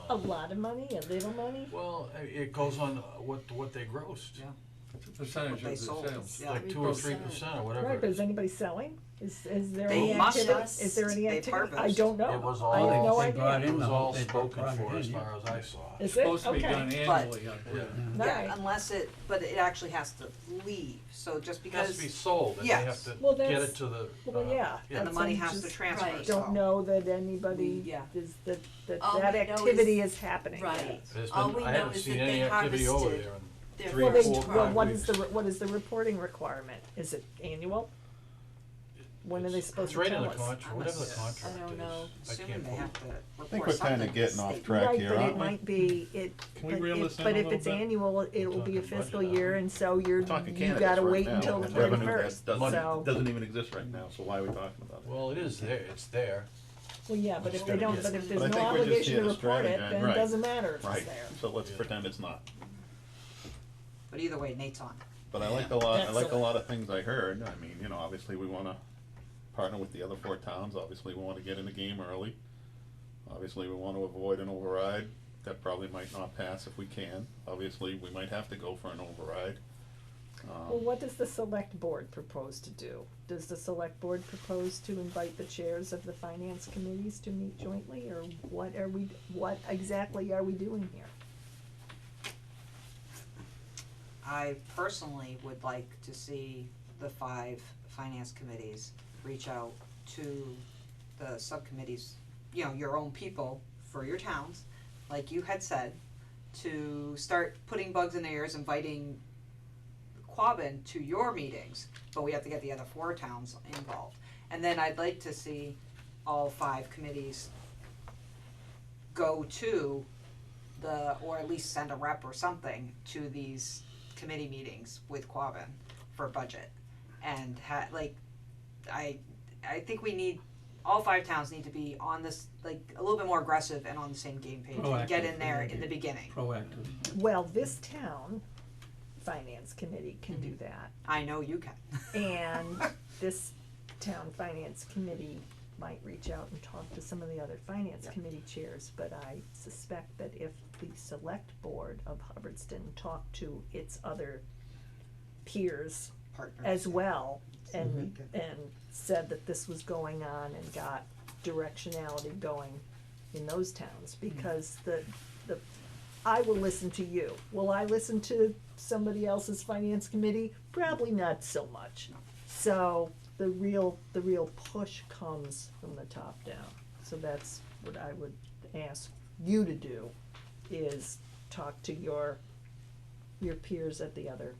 a lot of money, a little money? Well, it goes on what they grossed. Yeah. It's a percentage What of they the sold, sales. yeah. Like 2 or 3% or whatever Right, it but is. is anybody selling? Is there They any must activity? have. Is there any They've activity? I harvested. don't know. It was I have all- no They brought idea. It in was the all whole- they spoken brought it for in, as yeah. far as I saw. Is it? Supposed to be Okay. done But- annually, I believe. Yeah. Yeah, Right. unless but it actually has to leave, so just It because. has to be sold, and they Yes. have to Well, get that's- it to the, well, yeah. And the That's money I'm has to just transfer, Right. so. Don't know that anybody Yeah. is, that All that we know activity is- is happening. Right. there's All been, we I know haven't is seen that any they activity over harvested there in their 3 Well, or they, 4, well, 5 what weeks. is what is the reporting requirement? Is it annual? When are they supposed to It's tell right in us? the contract, whatever the Unless- contract is. I don't know. Assuming can't they vote. have to I think report we're something kinda to the getting off state. track Right, here, but aren't it we? might be, Can we reel this in a but if little it's bit? annual, it will be a talking fiscal budget, year, aren't we? and so you're, We're talking you cannabis gotta right wait now, until the and revenue that 31st, doesn't, so. doesn't even exist right now, so why are we talking about it? Well, it is there, it's there. Well, yeah, but if they But don't, yes. but if there's But I no think we're just obligation here to to report it, strategize, then it right. doesn't matter if Right, it's there. so let's Yeah. pretend it's not. But either way, Nate's on. But I like a lot, I like a Excellent. lot of things I heard, I mean, you know, obviously we wanna partner with the other 4 towns, obviously we wanna get in the game early. Obviously, we wanna avoid an override, that probably might not pass if we can, obviously, we might have to go for an override. Well, what does the select board propose to do? Does the select board propose to invite the chairs of the finance committees to meet jointly, or what exactly are we doing here? I personally would like to see the 5 finance committees reach out to the subcommittees, you know, your own people for your towns, like you had said, to start putting bugs in their ears, inviting Quabbin to your meetings, but we have to get the other 4 towns involved. And then I'd like to see all 5 committees go to or at least send a rep or something to these committee meetings with Quabbin for budget. And I think we need, all 5 towns need to be on this, like, a little bit more aggressive and on the same game page and get in Proactive, there maybe. in the beginning. Proactive. Well, this town finance committee can do that, I know you can. and this town finance committee might reach out and talk to some of the other finance committee chairs, but I suspect that if the select board of Hubbardston talked to its other peers Partners. as well, and said that this was going on and got directionality going in those towns, because the I will listen to you. Will I listen to somebody else's finance committee? Probably not so much. So the real push comes from the top down. So that's what I would ask you to do, is talk to your peers at the other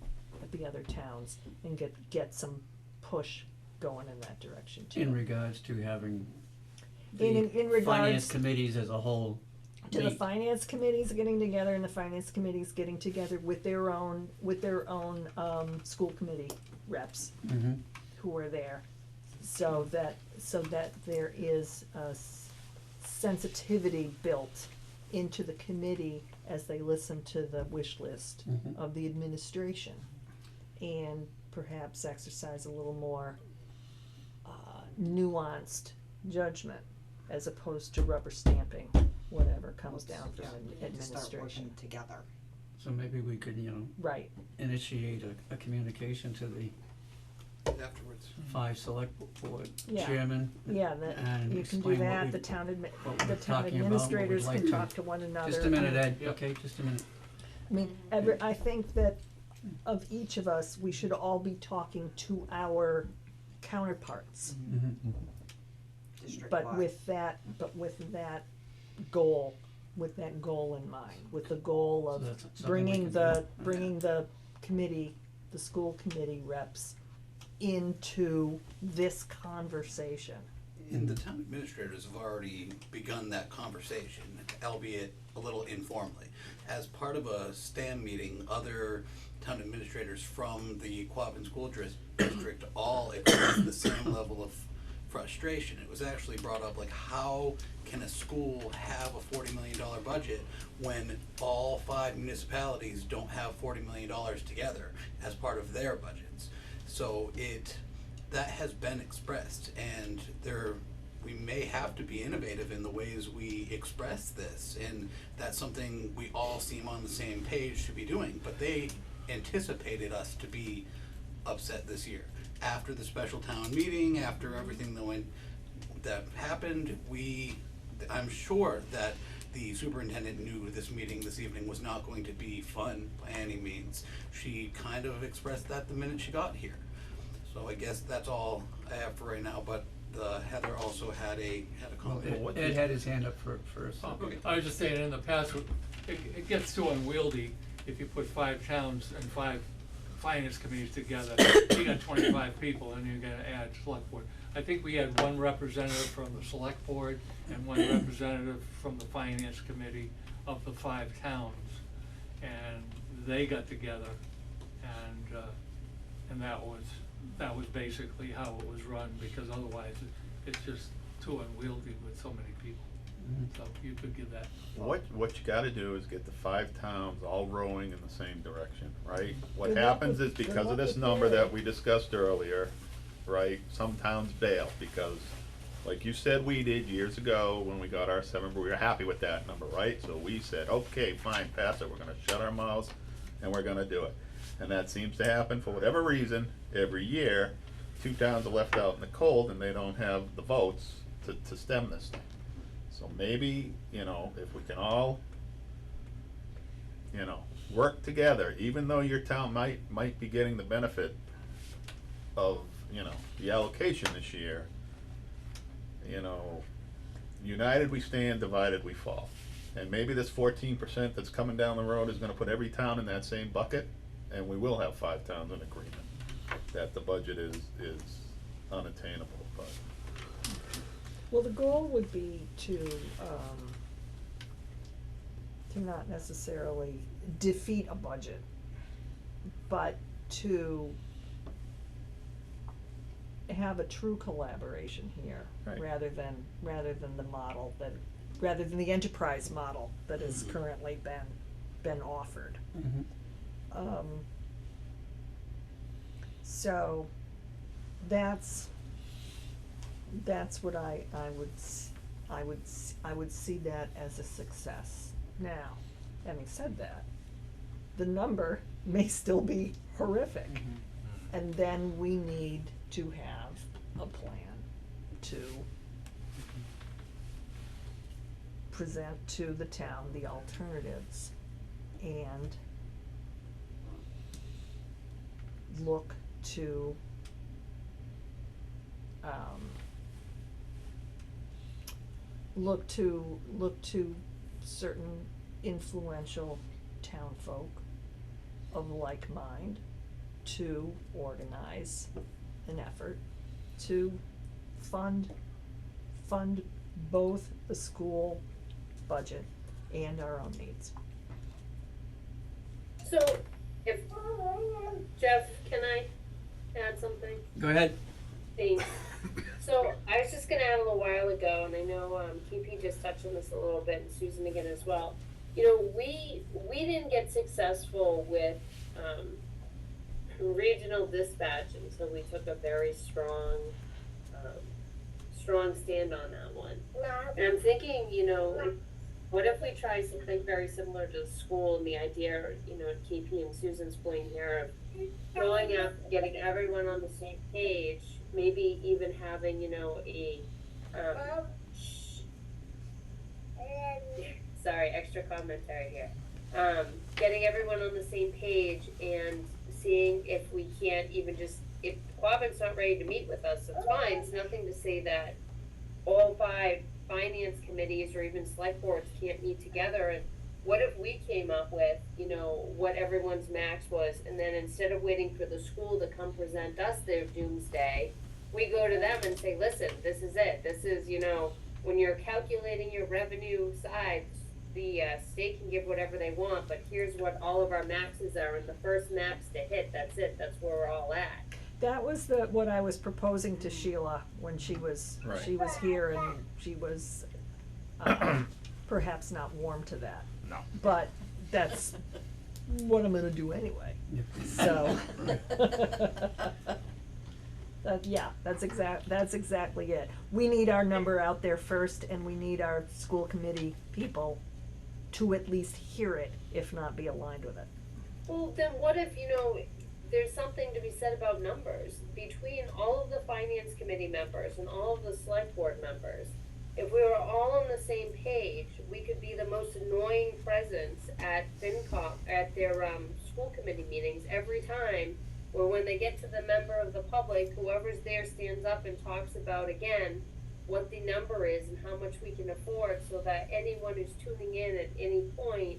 towns and get some push going in that direction too. In regards to having In the regards finance committees as a whole to the meet. finance committees getting together, and the finance committees getting together with their own school committee reps Mhm. who are there, so that there is a sensitivity built into the committee as they listen to the wish list Mhm. of the administration, and perhaps exercise a little more nuanced judgment as opposed to rubber stamping whatever comes down from Yeah, we need to start administration. working together. So maybe we could, Right, initiate a communication to the Afterwards. 5 select board Yeah. chairmen. yeah, that, And you can do explain what that, we- the town what we're the town talking about, what we'd administrators like can to- talk to one another. Just a minute, I mean- Ed, okay, just a minute. I mean, I think that of each of us, we should all be talking to our counterparts, Mhm. but with that goal, in mind, with the goal So of that's something we bringing can the, do. bringing the committee, the school committee reps into this conversation. And the town administrators have already begun that conversation, albeit a little informally. As part of a STAM meeting, other town administrators from the Quabbin School District all expressed the same level of frustration. It was actually brought up, like, how can a school have a $40 million budget when all 5 municipalities don't have $40 million together as part of their budgets? So that has been expressed, and we may have to be innovative in the ways we express this, and that's something we all seem on the same page to be doing, but they anticipated us to be upset this year. After the special town meeting, after everything that happened, I'm sure that the superintendent knew this meeting this evening was not going to be fun by any means. She kind of expressed that the minute she got here. So I guess that's all I have for right now, but Heather also had a Well, comment. Ed had his hand up for a Oh, second. okay. I was just saying, in the past, it gets too unwieldy if you put 5 towns and 5 finance committees together. You got 25 people, and you're gonna add select board. I think we had 1 representative from the select board and 1 representative from the finance committee of the 5 towns. And they got together, and that was basically how it was run, because otherwise it's just too unwieldy with so many people. Mhm. So you could give that. What you gotta do is get the 5 towns all rowing in the same direction, right? What Good luck happens with- is good because luck of this with number that. that we discussed earlier, right, some towns bail because, like you said we did years ago when we got our 7, we were happy with that number, right? So we said, okay, fine, pass it, we're gonna shut our mouths and we're gonna do it. And that seems to happen for whatever reason, every year, 2 towns are left out in the cold and they don't have the votes to stem this thing. So maybe, if we can all, work together, even though your town might be getting the benefit of, the allocation this year, united we stand, divided we fall. And maybe this 14% that's coming down the road is gonna put every town in that same bucket, and we will have 5 towns in agreement that the budget is unattainable, but. Well, the goal would be to to not necessarily defeat a budget, but to have a true collaboration here, Right. rather than the model that, rather than the enterprise model that has currently been offered. So that's what I would see that as a success. Now, having said that, the number may still be horrific. And then we need to have a plan to present to the town the alternatives and look to look to certain influential town folk of like mind to organize an effort to fund both the school budget and our own needs. So, if, Jeff, can I add something? Go ahead. Thanks. So, I was just gonna add a little while ago, and I know, KP just touched on this a little bit, and Susan again as well. You know, we didn't get successful with, regional dispatch until we took a very strong stand on that one. And I'm thinking, you know, what if we try something very similar to the school, and the idea, you know, KP and Susan's point here of going out, getting everyone on the same page, maybe even having, you know, sorry, extra commentary here. Getting everyone on the same page and seeing if we can't even just, if Quabbin's not ready to meet with us, it's fine. It's nothing to say that all 5 finance committees or even select boards can't meet together. And what if we came up with, you know, what everyone's max was, and then instead of waiting for the school to come present us their doomsday, we go to them and say, listen, this is it. This is, you know, when you're calculating your revenue sides, the state can give whatever they want, but here's what all of our maxes are, and the first max to hit, that's it, that's where we're all at. That was what I was proposing to Sheila when she was here, and she was perhaps not warm to that. No. But that's what I'm gonna do anyway, so. That's exactly it. We need our number out there first, and we need our school committee people to at least hear it, if not be aligned with it. Well, then what if, you know, there's something to be said about numbers between all of the finance committee members and all of the select board members. If we were all on the same page, we could be the most annoying presence at FinCom, at their school committee meetings every time, where when they get to the member of the public, whoever's there stands up and talks about again what the number is and how much we can afford, so that anyone who's tuning in at any point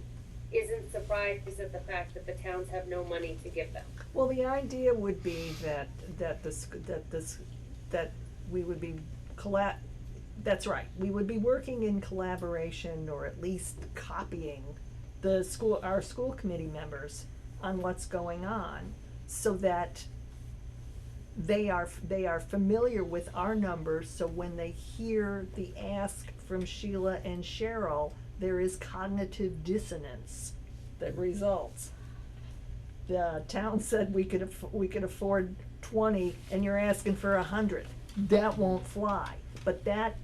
isn't surprised at the fact that the towns have no money to give them. Well, the idea would be that we would be that's right, we would be working in collaboration, or at least copying our school committee members on what's going on, so that they are familiar with our numbers, so when they hear the ask from Sheila and Cheryl, there is cognitive dissonance that results. The town said we could afford 20, and you're asking for 100. That won't fly. But that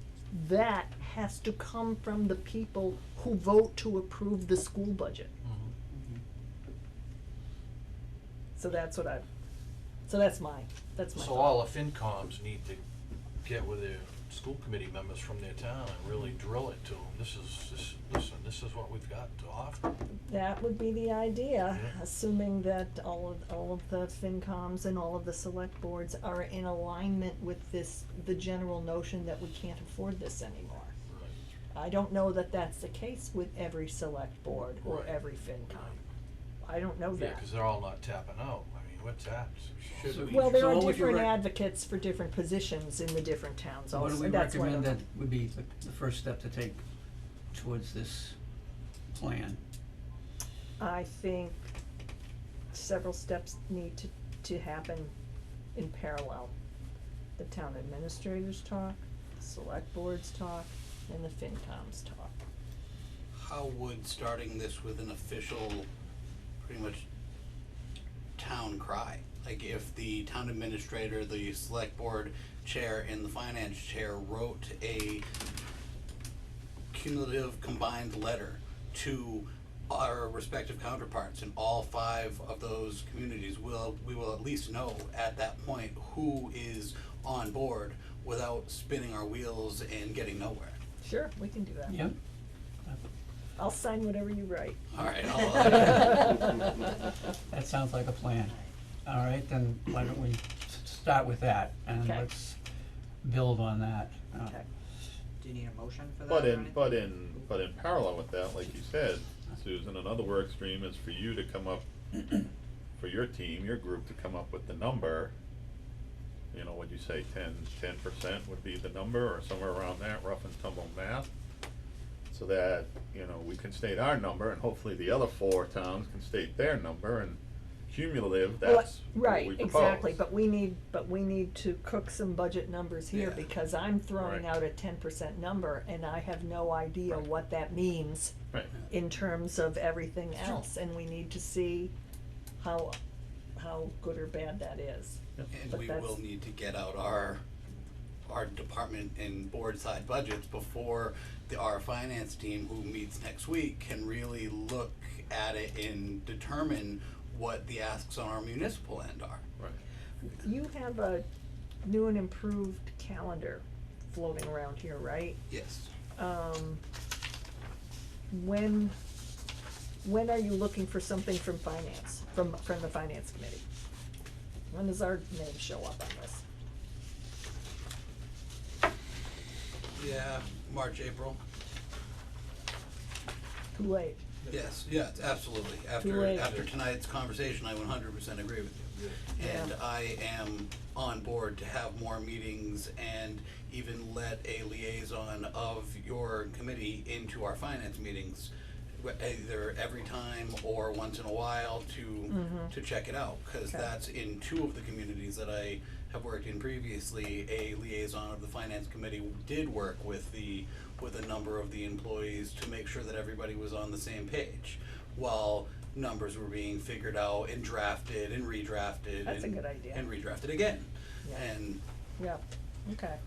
has to come from the people who vote to approve the school budget. So that's my So thought. all the FinComs need to get with their school committee members from their town and really drill it to them. This is what we've got to offer. That would be the idea, Yeah. assuming that all of the FinComs and all of the select boards are in alignment with the general notion that we can't afford this anymore. Right. I don't know that that's the case with every select board or Right. every FinCom. I don't know Yeah, that. 'cause they're all not tapping out. I mean, we're tapped, should So- be. Well, there So are what would you different rec- advocates for different positions in the different towns So what also, do we that's one of recommend them. that would be the first step to take towards this plan? I think several steps need to happen in parallel. The town administrators talk, the select boards talk, and the FinComs talk. How would starting this with an official, pretty much town cry, like if the town administrator, the select board chair, and the finance chair wrote a cumulative combined letter to our respective counterparts in all 5 of those communities, we will at least know at that point who is on board without spinning our wheels and getting nowhere. Sure, we can do that. Yep. I'll sign whatever you write. All right, That sounds like a plan. All right, then why don't we start with that, and Okay. let's build on that. Okay. Do you need a motion for that But or in, anything? but in parallel with that, like you said, Susan, another work stream is for you to come up, for your team, your group to come up with the number. You know, what'd you say, 10% would be the number, or somewhere around that, rough and tumble math? So that, you know, we can state our number, and hopefully the other 4 towns can state their number, and cumulative, Well, that's what we right, propose. exactly, but we need to cook some budget numbers here, Yeah. because I'm throwing Right. out a 10% number, and I have no idea Right. what that means Right. in terms of everything else, and we need to see how good or bad that is. And But we that's- will need to get out our department and board side budgets before our finance team, who meets next week, can really look at it and determine what the asks on our municipal end are. Right. You have a new and improved calendar floating around here, right? Yes. When are you looking for something from finance, from the finance committee? When does our name show up on this? Yeah, March, April. Too late. Yes, yes, absolutely. late. After tonight's conversation, I 100% agree with you. And Yeah. I am on board to have more meetings and even let a liaison of your committee into our finance meetings, either every time or once in a while to check it out. Cause Okay. that's in 2 of the communities that I have worked in previously. A liaison of the finance committee did work with a number of the employees to make sure that everybody was on the same page, while numbers were being figured out and drafted and redrafted. That's a and- good idea. And redrafted again. Yeah. And Yeah, okay.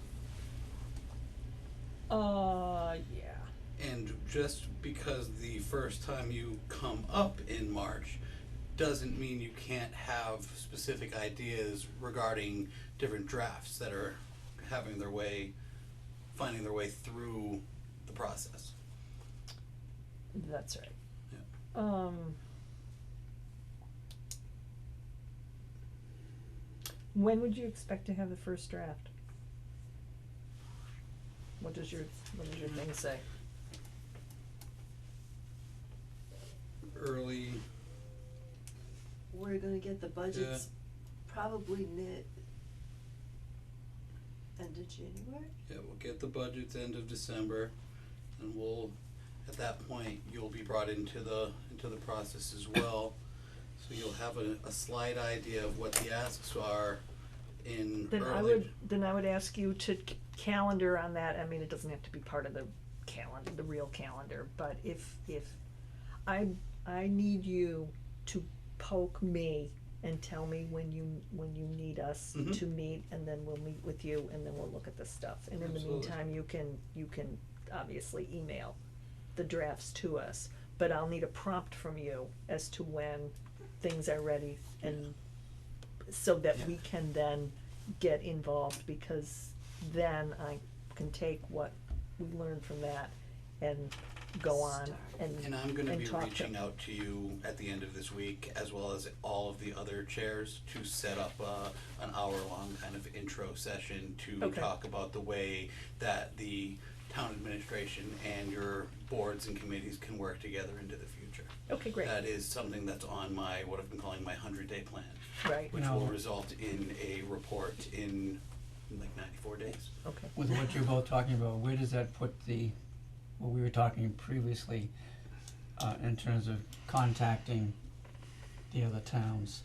Yeah. And just because the first time you come up in March doesn't mean you can't have specific ideas regarding different drafts that are finding their way through the process. That's right. Yeah. When would you expect to have the first draft? What does your thing say? Early, We're gonna get the budgets probably end of January? yeah, we'll get the budgets end of December, and at that point, you'll be brought into the process as well. So you'll have a slight idea of what the asks are in early. Then I would ask you to calendar on that. I mean, it doesn't have to be part of the calendar, the real calendar, but if I need you to poke me and tell me when you need us Mhm. to meet, and then we'll meet with you, and then we'll look at the stuff. And in the Absolutely. meantime, you can obviously email the drafts to us, but I'll need a prompt from you as to when things are ready, and so that we can then get involved, because then I can take what we learned from that and go on And I'm gonna be talk reaching out to you at the end of this week, as well as all of the other chairs, to set up an hour-long kind of intro session to Okay. talk about the way that the town administration and your boards and committees can work together into the future. Okay, great. That is something that's on what I've been calling my 100-day plan, Right, which Now- will result in a report in like 94 days. okay. With what you're both talking about, where does that put what we were talking previously, in terms of contacting the other towns,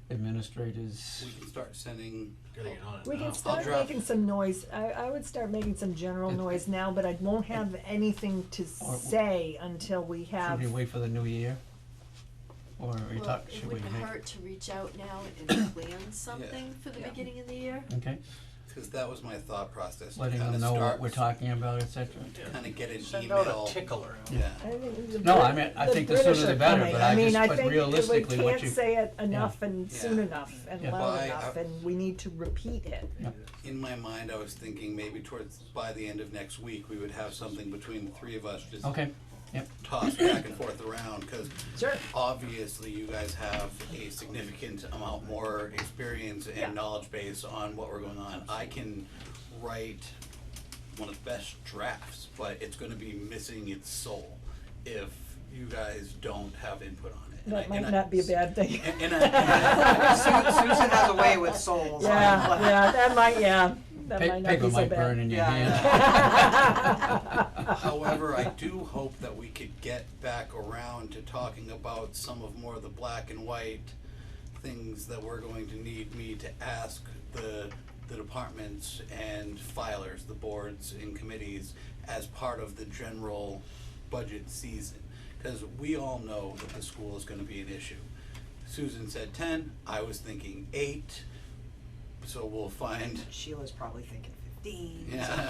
administrators. We can start sending, Gotta get on it We now. can start draft- making some noise, I would start making some general It- noise now, but I won't have anything to Or- say until we Should have. we wait for the new year? Or are we Well, talk, it should we wouldn't make, hurt to reach out now and plan something for the Yeah. beginning of the year. okay, cause that was my thought process, to letting kinda them know what start, we're talking about, et cetera? kinda get an Send email. out a tickler. Yeah, I think the No, Brit- I mean, I think the sooner British the are better, coming. but I mean, just- I but think realistically, we what can't you- say it enough and soon Yeah. enough and Yeah. loud By- enough, and we need to repeat it. in my mind, I was thinking maybe by the end of next week, we would have something between the three of us, just Okay, yep, toss back and forth around, cause Sure. obviously you guys have a significant amount more experience and Yeah. knowledge base on what we're going on. I can write one of the best drafts, but it's gonna be missing its soul if you guys don't have input on it. And That I- might and I- not be a bad thing. and I- Susan has a way with souls. Yeah, that might not be paper so might bad. burn in your Yeah. hand. However, I do hope that we could get back around to talking about some of more of the black and white things that we're going to need me to ask the departments and filers, the boards and committees, as part of the general budget season. Cause we all know that the school is gonna be an issue. Susan said 10, I was thinking 8, so we'll find Sheila's probably thinking 15. yeah,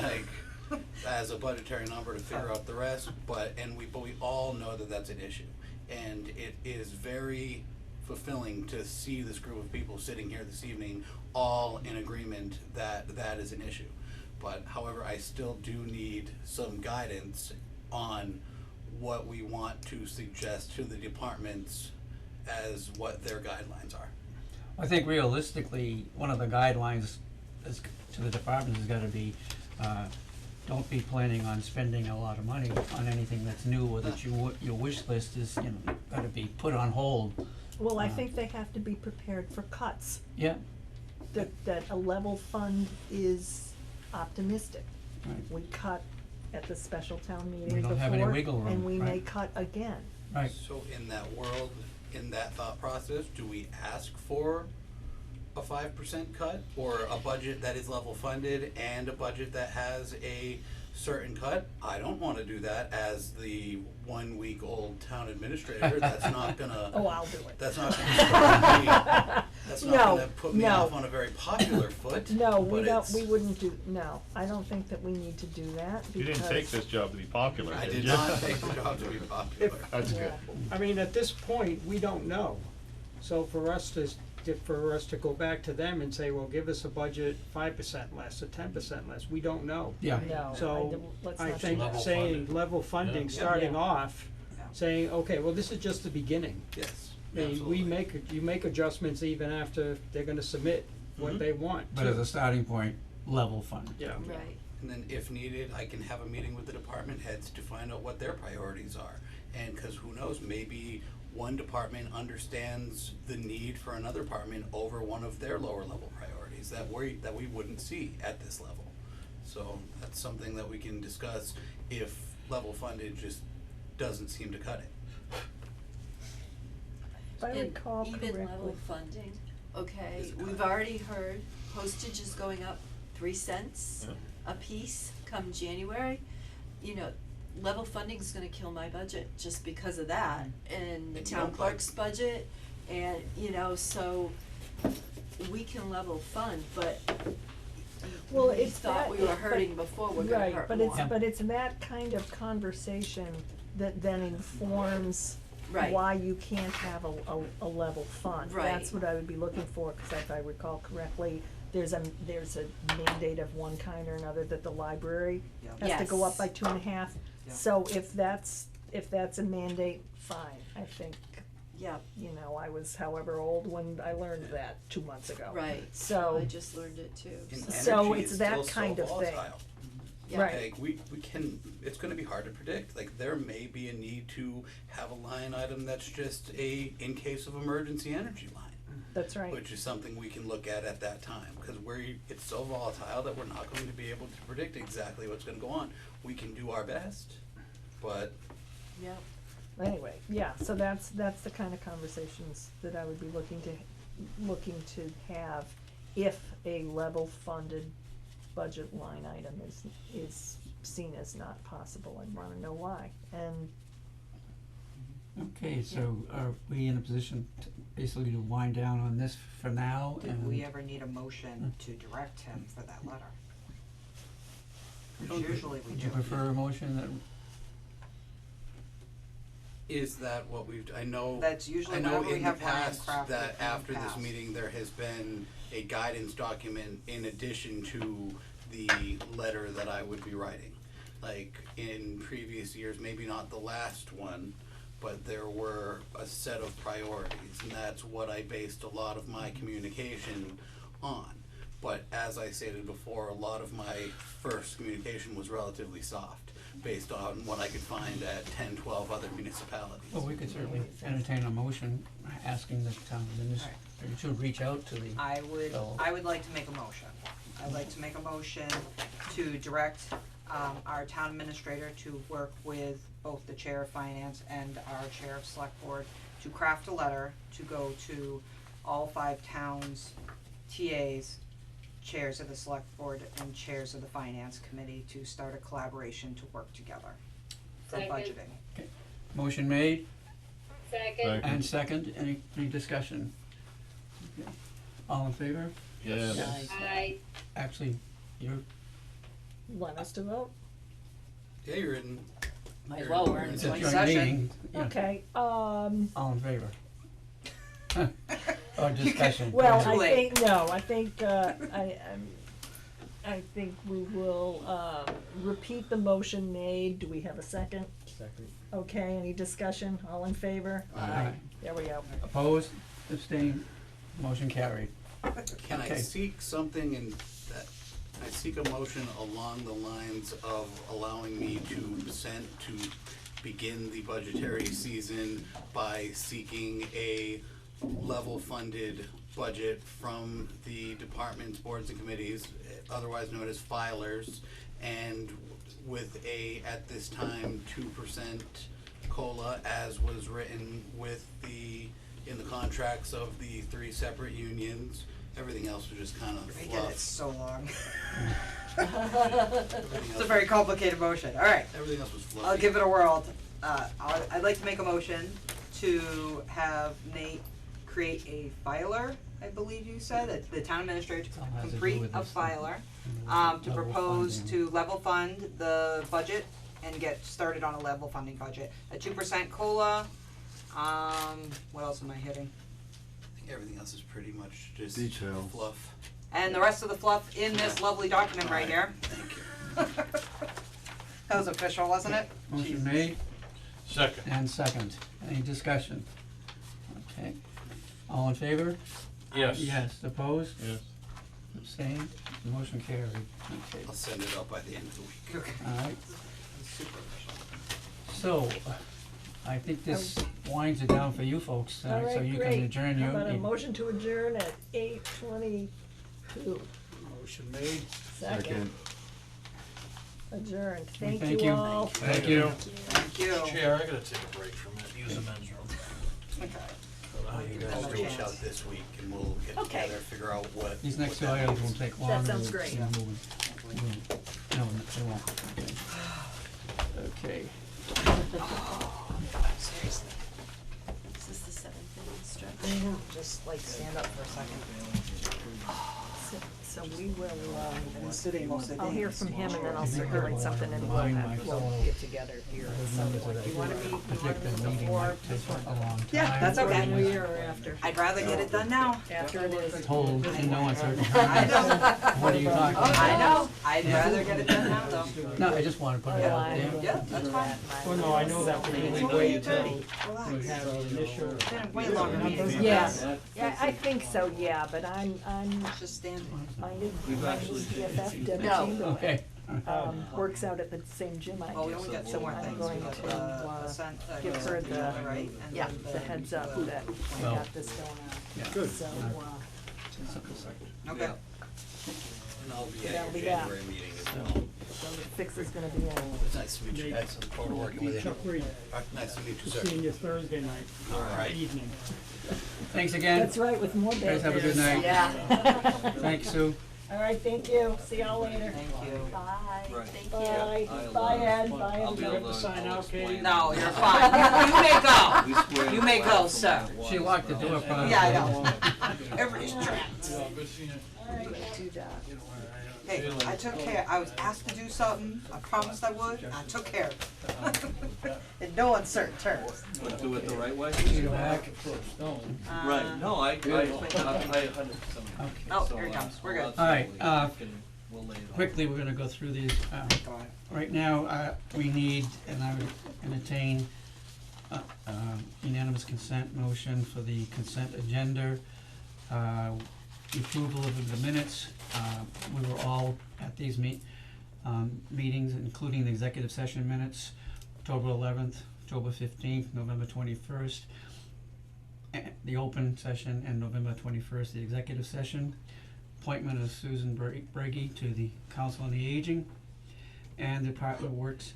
like, as a budgetary number to figure out the rest, but we all know that that's an issue. And it is very fulfilling to see this group of people sitting here this evening, all in agreement that that is an issue. But however, I still do need some guidance on what we want to suggest to the departments as what their guidelines are. I think realistically, one of the guidelines is, to the departments has gotta be, don't be planning on spending a lot of money on anything that's new, or that your wish list is, you know, gotta be put on hold. Well, I think they have to be prepared for cuts, Yeah, that a level fund is optimistic. right, We cut at the special town meeting We don't have any before, wiggle room, and we may right. cut again. right. So in that world, in that thought process, do we ask for a 5% cut, or a budget that is level funded and a budget that has a certain cut? I don't wanna do that as the 1 week old town administrator, that's not gonna. Oh, I'll do it. That's not gonna that's not No, gonna put me no. off on a very popular foot, No, we but don't, it's- we wouldn't do, no, I don't think that we need to do that, You didn't take because- this job to be popular, I did did you? not take the job to be popular. That's Yeah. good. I mean, at this point, we don't know. So for us to go back to them and say, well, give us a budget 5% less or 10% less, we don't know. Yeah, No, So let's I not do think that. Level saying funded. level funding, Yeah. starting Yeah. off, Yeah. saying, okay, well, this is just the beginning. Yes, I mean, absolutely. you make adjustments even after they're gonna submit what Mhm. they want. but as a starting point, level fund. Yeah. Right. And then if needed, I can have a meeting with the department heads to find out what their priorities are. And cause who knows, maybe one department understands the need for another department over one of their lower level priorities that we wouldn't see at this level. So that's something that we can discuss if level funded just doesn't seem to cut it. If I recall And correctly. even level funding, okay, Is it we've cut? already heard postage is going up 3 cents a piece come January. You know, level funding's gonna kill my budget just because of that, and the And you town don't like- clerk's budget, and, you know, so we can level fund, but Well, we it's thought that- we were but- hurting before, we're gonna hurt more. Right, but it's that kind of conversation that then informs Right. why you can't have a level fund. Right. That's what I would be looking for, cause if I recall correctly, there's a mandate of one kind or another that the library Yeah. has to go up Yes. by 2.5. Yeah. So if that's a mandate, fine, I think, Yeah, you know, I was however old when I learned that 2 months ago. right, So- I just learned it too, And so. So energy it's is that still so kind of thing. volatile. Yeah. Right. Like, we can, it's gonna be hard to predict, like, there may be a need to have a line item that's just a, in case of emergency energy line. That's right. Which is something we can look at that time, cause it's so volatile that we're not going to be able to predict exactly what's gonna go on. We can do our best, but Yeah, anyway, yeah, so that's the kind of conversations that I would be looking to have if a level funded budget line item is seen as not possible, and wanna know why, and Okay, so are we in a position to basically to wind down on this for now and? Did we ever need a motion to direct him for that letter? 'Cause usually we Would do. you prefer a motion that, Is that what I know, That's usually I know whenever we in the have Ryan past craft it that in the after this past. meeting, there has been a guidance document in addition to the letter that I would be writing. Like in previous years, maybe not the last one, but there were a set of priorities, and that's what I based a lot of my communication on. But as I stated before, a lot of my first communication was relatively soft, based on what I could find at 10, 12 other municipalities. well, we could certainly entertain a motion asking the town administrator to reach out to the. I would So- like to make a motion. I'd like to make a motion to direct, our town administrator to work with both the chair of finance and our chair of select board to craft a letter to go to all 5 towns, TAs, chairs of the select board and chairs of the finance committee to start a collaboration to work together for Second. budgeting. Motion made Second. and second, any discussion? Okay. All in favor? Yes. Yes. Aye. Actually, you're, want us to vote? Yeah, you're in. Might as you're well, in- we're you're in in it's a joint joint session. meeting, yeah, Okay, all in favor? Or discussion? well, Go I ahead. think, no, I think, I think we will, repeat the motion made, do we have a second? Second. Okay, any discussion, all in favor? Aye. There we go. Opposed, abstained, motion carried. Can I Okay. seek something in that, I seek a motion along the lines of allowing me to begin the budgetary season by seeking a level funded budget from the departments, boards and committees, otherwise known as filers, and with a, at this time, 2% COLA as was written with in the contracts of the 3 separate unions. Everything else was just kind of I fluff. did it so long. Everything It's else a very complicated motion, alright. Everything else was fluffy. I'll give it a whirl. I'd like to make a motion to have Nate create a filer, I believe you said, that the town administrator All has to to do complete with a this, filer, to level propose funding. to level fund the budget and get started on a level funding budget. A 2% COLA, what else am I hitting? I think everything else is pretty much just Details. fluff. And the rest of the fluff in this lovely document right here. Thank you. That was official, wasn't it? Motion made Second. and second, any discussion? Okay, all in favor? Yes. Yes, opposed, Yes. abstained, motion carried, okay, I'll send it out by the end of the week. Okay. alright. Super official. So, I think this winds it down for you folks, so Alright, you great. can adjourn How your about a meeting. motion to adjourn at 8:22? Motion made. Second. Adjourned, Thank thank you. you all. Thank you. Thank you. Chair, I gotta take a break from it, use the men's room. Okay. How you guys I'll doing? reach out this week and we'll get Okay. together, figure out what. These next two what that items means. will take longer. sounds than great. moving. No, they won't, okay. Seriously. Is this the 7:30 stretch? I know, just like stand up for a second. So we will, I've been sitting most of the day. I'll hear from him and then I'll You think circulate I'll something and remind we'll myself get together here at Those some numbers point. that I You wanna meet, predict the meeting before, might take a long time. Yeah, that's okay. New Year or after? I'd rather get it done now. After it is. Told in no uncertain I terms. know. What are you talking about? I know. I'd rather get it done now though. No, I just wanna put it out there. Yeah, that's fine. Well, no, I know that we It's usually only wait till 8:30. we Relax. have the initial. Been a way longer meeting than Yeah, this. yeah, I think so, yeah, but I'm Just standing. minded, BFF, Debbie No. Chamberlain, Okay, works out at the same gym I Oh, we do, only got two so more I'm things. going We got to, give her the, right, and yeah, then the heads up that I Well, got this going on. yeah. Good. So, Okay. And I'll be That'll at be your that. January meeting as well. so the fix is gonna be in. It's nice to meet you guys, I'm forward to working with you. Chuck Reed, Nice to meet you, sir. seeing you Thursday night, Alright. evening. Thanks again. That's right, with more bad Guys, have a good news. night. Yeah. Thanks, Sue. All right, thank you, see y'all later. Thank you. Bye, Right. thank Bye, I'll, bye Ed, bye I'll be everybody. able to, sign I'll out, Katie? explain. No, you're fine. You may go. We squared You may away go, from sir. what it was, She locked the but door I'll- probably. Yeah, I know. Everybody's trapped. Good seeing you. All right, do that. Hey, I took care, I was asked to do something, I promised I would, I took care of it. In no uncertain terms. But do it the right way? You back? Right, no, I 100%. Oh, here he comes, we're good. All right, We'll lay it on. Quickly, we're gonna go through these. Right now, we need, and I would entertain unanimous consent motion for the consent agenda. The approval of the minutes, we were all at these meetings, including the executive session minutes, October 11th, October 15th, November 21st, the open session, and November 21st, the executive session. Appointment of Susan Brady to the Council on the Aging, and Department of Works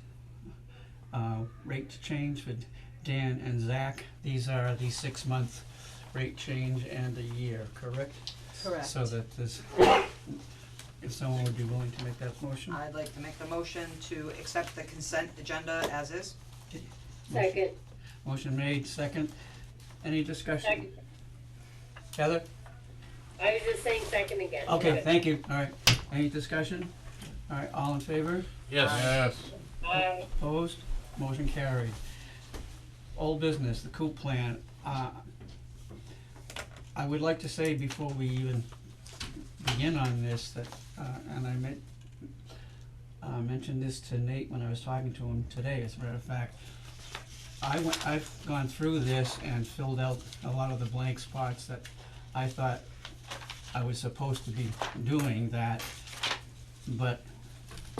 rate change for Dan and Zach. These are the 6-month rate change and a year, correct? Correct. So that this, if someone would be willing to make that motion. I'd like to make the motion to accept the consent agenda as is. Second, Motion made, second. Any discussion? second, Heather? I was just saying second again. Okay, Good. thank you. All right. Any discussion? All right, all in favor? Yes. Opposed? Motion carried. Old business, the COOP plan. I would like to say before we even begin on this, that, and I mentioned this to Nate when I was talking to him today, as a matter of fact. I've gone through this and filled out a lot of the blank spots that I thought I was supposed to be doing that, but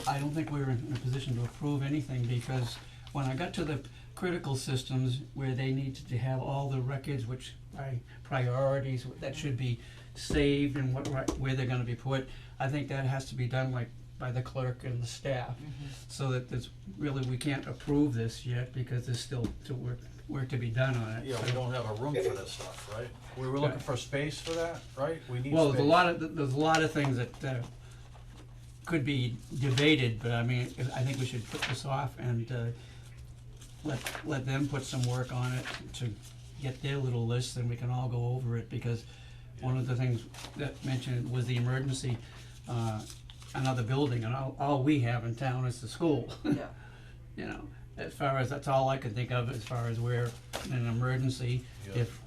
I don't think we were in a position to approve anything, because when I got to the critical systems where they needed to have all the records, which by priorities that should be saved and where they're gonna be put, I think that has to be done like by the clerk and the staff. So that there's really, we can't approve this yet because there's still work to be done on it. Yeah, we don't have a room for this stuff, right? We were looking for space for that, right? We need space. Well, there's a lot of things that could be debated, but I mean, I think we should put this off and let them put some work on it to get their little list, and we can all go over it, because one of the things that mentioned was the emergency, another building, and all we have in town is the school. Yeah. You know, as far as, that's all I can think of as far as where in an emergency, Yeah. if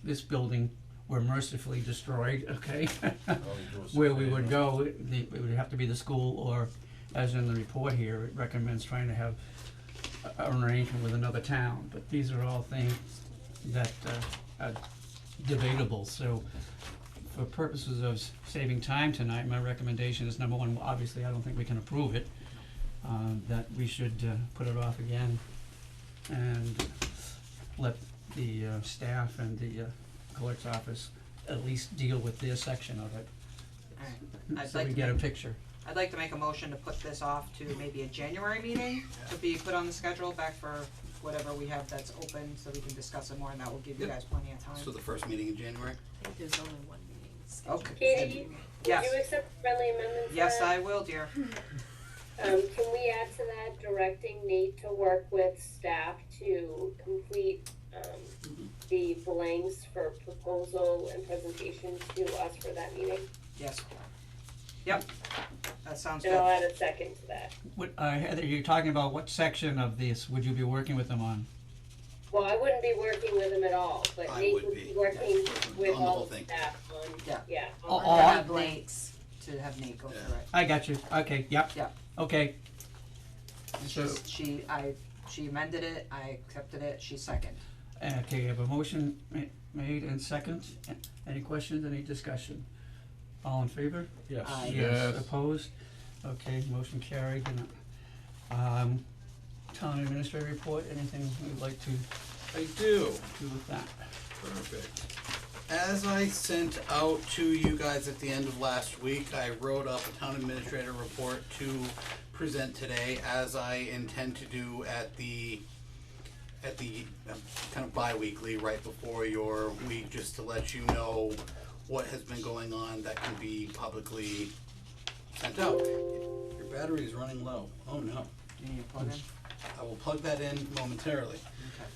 this building were mercifully destroyed, okay? All you do is Where we say, would go, it would have to be the school, or, as in the report here, it recommends trying to have an arrangement with another town, but these are all things that are debatable, so for purposes of saving time tonight, my recommendation is, number one, obviously, I don't think we can approve it, that we should put it off again and let the staff and the clerk's office at least deal with their section of it, Alright, I'd so like we to get a make, picture. I'd like to make a motion to put this off to maybe a January meeting, to be put on the schedule back for whatever we have that's open, so we can discuss it more, and that will give you Yep. guy plenty of time. So the first meeting in January? I think there's only one meeting scheduled. Okay. Katie, would Yes. you accept the friendly amendments? Yes, I will, dear. Can we add to that, directing Nate to work with staff to complete, the blanks for proposal and presentation to us for that meeting? Yes. Yep, that sounds And I'll good. add a second to that. What, Heather, you're talking about what section of this would you be working with them on? Well, I wouldn't be working with him at all, but I Nate would would be, be working with on the whole all the thing. staff on, Yeah. yeah. Oh, on oh, that. I- Have Nate, to have Nate go through it. I got you, okay, yep. Yep. Okay, And So- she amended it, I accepted it, she seconded. okay, you have a motion made and second. Any questions, any discussion? All in favor? Yes. Aye. Yes. Opposed? Okay, motion carried. And, town administrator report, anything you'd like to I do. do with that? Perfect. As I sent out to you guys at the end of last week, I wrote up a town administrator report to present today, as I intend to do at the kind of bi-weekly, right before your week, just to let you know what has been going on that can be publicly sent out. Your battery is running low. Oh no. Do you need to plug in? I will plug that in momentarily. Okay.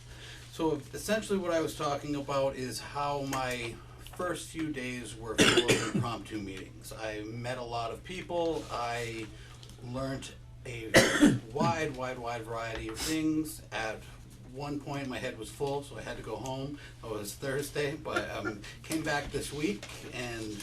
So essentially what I was talking about is how my first few days were full of impromptu meetings. I met a lot of people, I learned a wide variety of things. At one point my head was full, so I had to go home. It was Thursday, but came back this week and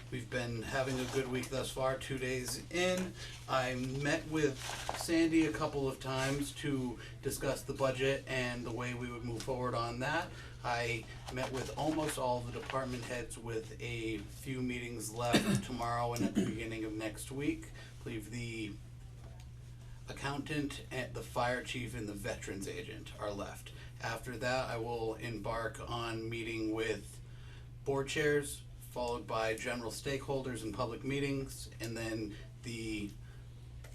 we've been having a good week thus far, 2 days in. I met with Sandy a couple of times to discuss the budget and the way we would move forward on that. I met with almost all the department heads with a few meetings left tomorrow and at the beginning of next week. I believe the accountant and the fire chief and the veterans agent are left. After that, I will embark on meeting with board chairs, followed by general stakeholders and public meetings, and then the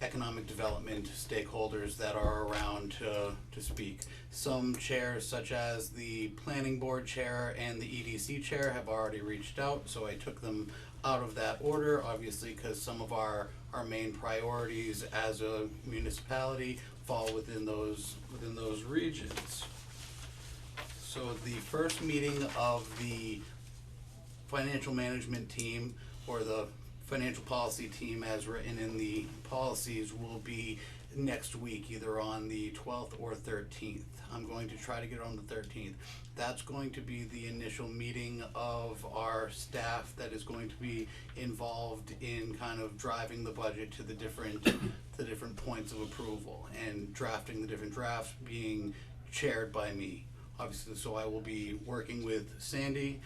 economic development stakeholders that are around to speak. Some chairs, such as the planning board chair and the EDC chair, have already reached out, so I took them out of that order, obviously, because some of our main priorities as a municipality fall within those regions. So the first meeting of the financial management team, or the financial policy team as written in the policies, will be next week, either on the 12th or 13th. I'm going to try to get it on the 13th. That's going to be the initial meeting of our staff that is going to be involved in kind of driving the budget to the different points of approval and drafting the different drafts, being chaired by me, obviously. So I will be working with Sandy,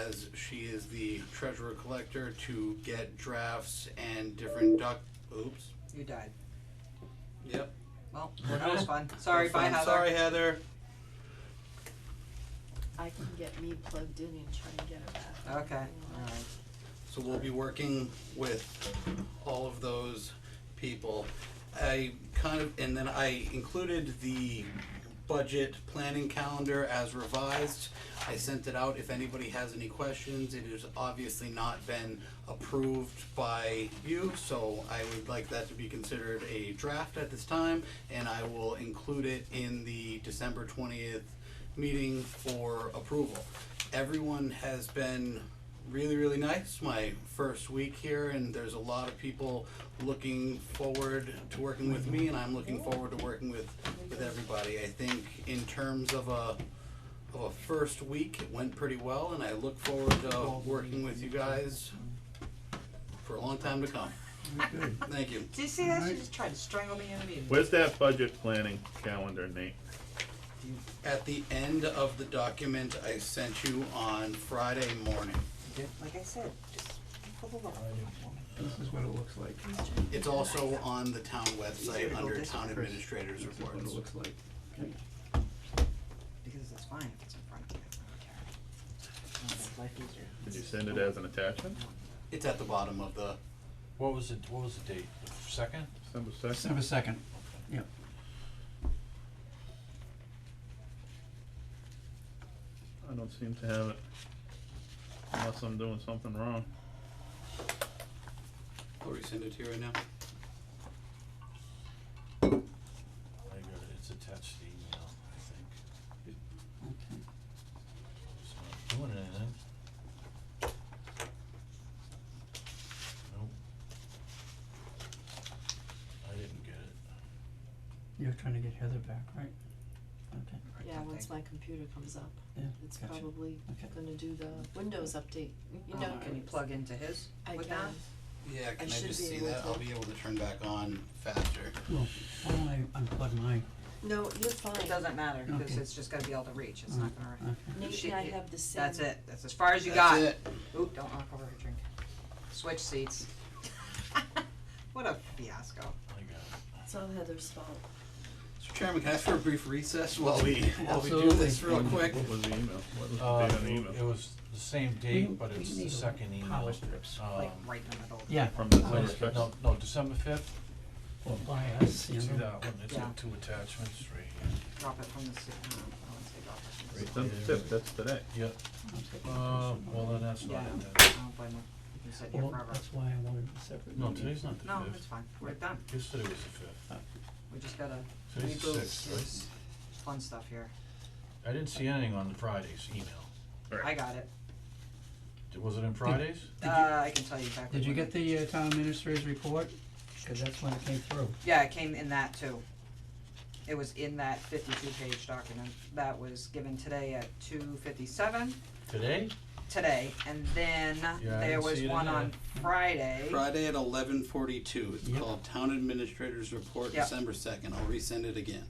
as she is the treasurer collector, to get drafts and different oops. You died. Yep. Well, that was fun. Sorry, bye Heather. Sorry, Heather. I can get me plugged in and try and get her back. Okay, alright. So we'll be working with all of those people. I and then I included the budget planning calendar as revised. I sent it out. If anybody has any questions, it has obviously not been approved by you, so I would like that to be considered a draft at this time, and I will include it in the December 20th meeting for approval. Everyone has been really nice my first week here, and there's a lot of people looking forward to working with me, and I'm looking forward to working with everybody. I think in terms of a first week, it went pretty well, and I look forward to working with you guys for a long time to come. Good. Thank you. Did you see that? She just tried to strangle me in a meeting. Where's that budget planning calendar, Nate? At the end of the document I sent you on Friday morning. Like I said, just This is what it looks like. It's also on the town website under town administrators This is what it reports. looks like. Okay. because it's fine if it's in front of you. I don't care. Makes life easier. Did you send it as an attachment? It's at the bottom of the, What was the date? The second? December second? December 2nd, yep. I don't seem to have it, unless I'm doing something wrong. I'll resend it to you right now. I got it, it's attached to email, I think. Okay. It's not doing anything. Nope. I didn't get it. You're trying to get Heather back, right? Okay. Yeah, once my computer comes up, Yeah, it's gotcha. probably Okay. gonna do the Windows update, you know. Can you plug into his I with can. that? Yeah, can I should just be see able that? to. I'll be able to turn back on faster. Well, why don't I unplug mine? No, you're fine. It doesn't matter, because Okay. it's just gotta be able to reach, it's not gonna. Okay. Nate She- and I have the same. That's it, that's as far as you That's got. it. Oop, don't knock over her drink. Switch seats. What a fiasco. I got it. It's all Heather's fault. Mr. Chairman, can I ask for a brief recess while we do Absolutely. this real quick? What was the email? What was the date on the email? It was the same We- date, but we it's need the second email. Power strips, Like right in the middle. yeah, From the power same strips. No, December fifth, Or by us, you see know. that one, it's Yeah. got 2 attachments right here. Drop it from the, I wouldn't say drop it from the. It's on the fifth, that's today. Yep, well then that's Yeah, not I it then. don't blame them. You can sit here Well, forever. that's why I wanted a separate No, meeting. today's not the No, fifth. it's fine, we're done. Yesterday was the fifth. We just gotta Today's the reboot 6th, right? this fun stuff here. I didn't see anything on Friday's email. I got it. Was it in Fridays? I can tell you exactly. Did you when get the town administrator's report? Cause that's when it came through. Yeah, it came in that too. It was in that 52-page document that was given today at 2:57 Today? today, and then Yeah, I there didn't was see it in one on there. Friday. Friday at 11:42. It's Yep. called Town Administrator's Report, Yep. December 2nd. I'll resend it again.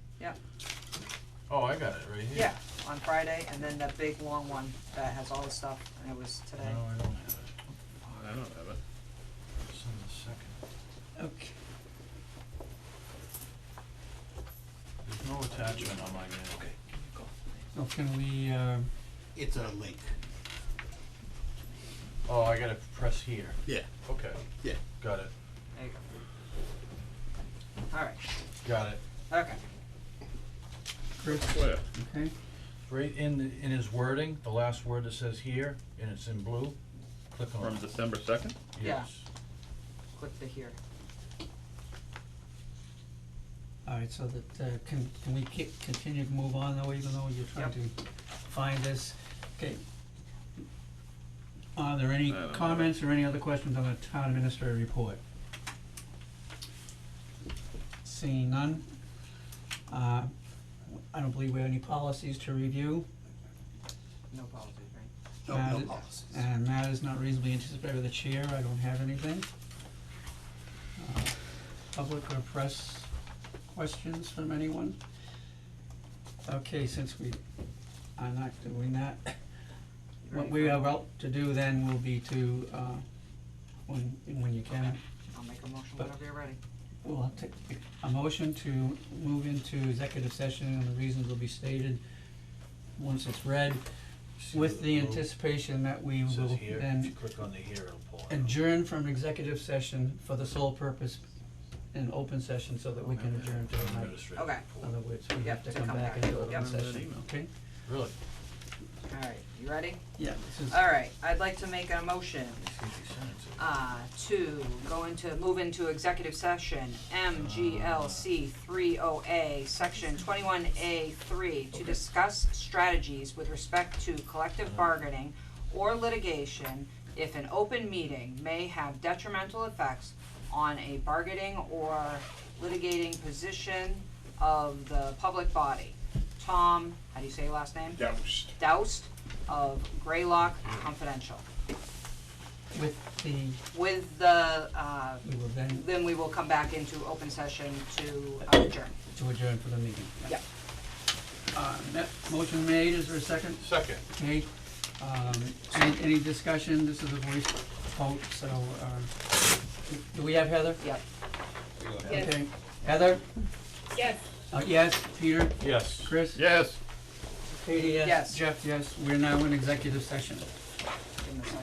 Oh, I got it right here. Yeah, on Friday, and then that big long one that has all the stuff, and it was No, today. I don't have it. I don't have it. It's on the second. Okay. There's no attachment on my mail. So can we, It's a link. Oh, I gotta press here. Yeah. Okay. Yeah. Got it, There you go. Alright, got it. okay. Chris, Where? okay, Right in his wording, the last word that says here, and it's in blue, click on From it. December second? Yeah. Yes. Click the here. alright, so that, can we continue to move on though, even though you're trying Yep. to find this? Okay. Are there any I don't know. comments or any other questions on the town administrator report? Seeing none, I don't believe we have any policies to review. No policies, right? No Matters- policies. And matters not reasonably anticipated by the chair, I don't have anything. Public or press questions from anyone? Okay, since we are not doing that, what we are about to do then will be to, when you can, I'll make a motion But- whenever you're ready. we'll take a motion to move into executive session, and the reasons will be stated once it's read, See with the blue? anticipation that we It will says here, if then you click on the here, it'll pull it up. adjourn from executive session for the sole purpose in open session so that we can adjourn to the night. Administrative Okay. report. In other words, we Yep, have to to come come back back. into open Yep. session, okay? Really? Alright, you ready? Yeah, this is, Alright, I'd like to make a motion, See if he sent it to me. move into executive session, MGLC 30A, section 21A3, to discuss strategies with respect to collective bargaining or litigation if an open meeting may have detrimental effects on a bargaining or litigating position of the public body. Tom, how do you say your last name? Doused. Doust of Greylock Confidential. with the, With the, we will then we will come back into open session to adjourn. to adjourn for the meeting. Yep. Motion made, is there a second? Second. Okay, any discussion, this is a voice vote, so, do we have Heather? Yep. Yes. Okay, Heather? Yes. Yes, Peter? Yes. Chris? Yes. Katie, yes? Yes. Jeff, yes, we're now in executive session. Give him a second.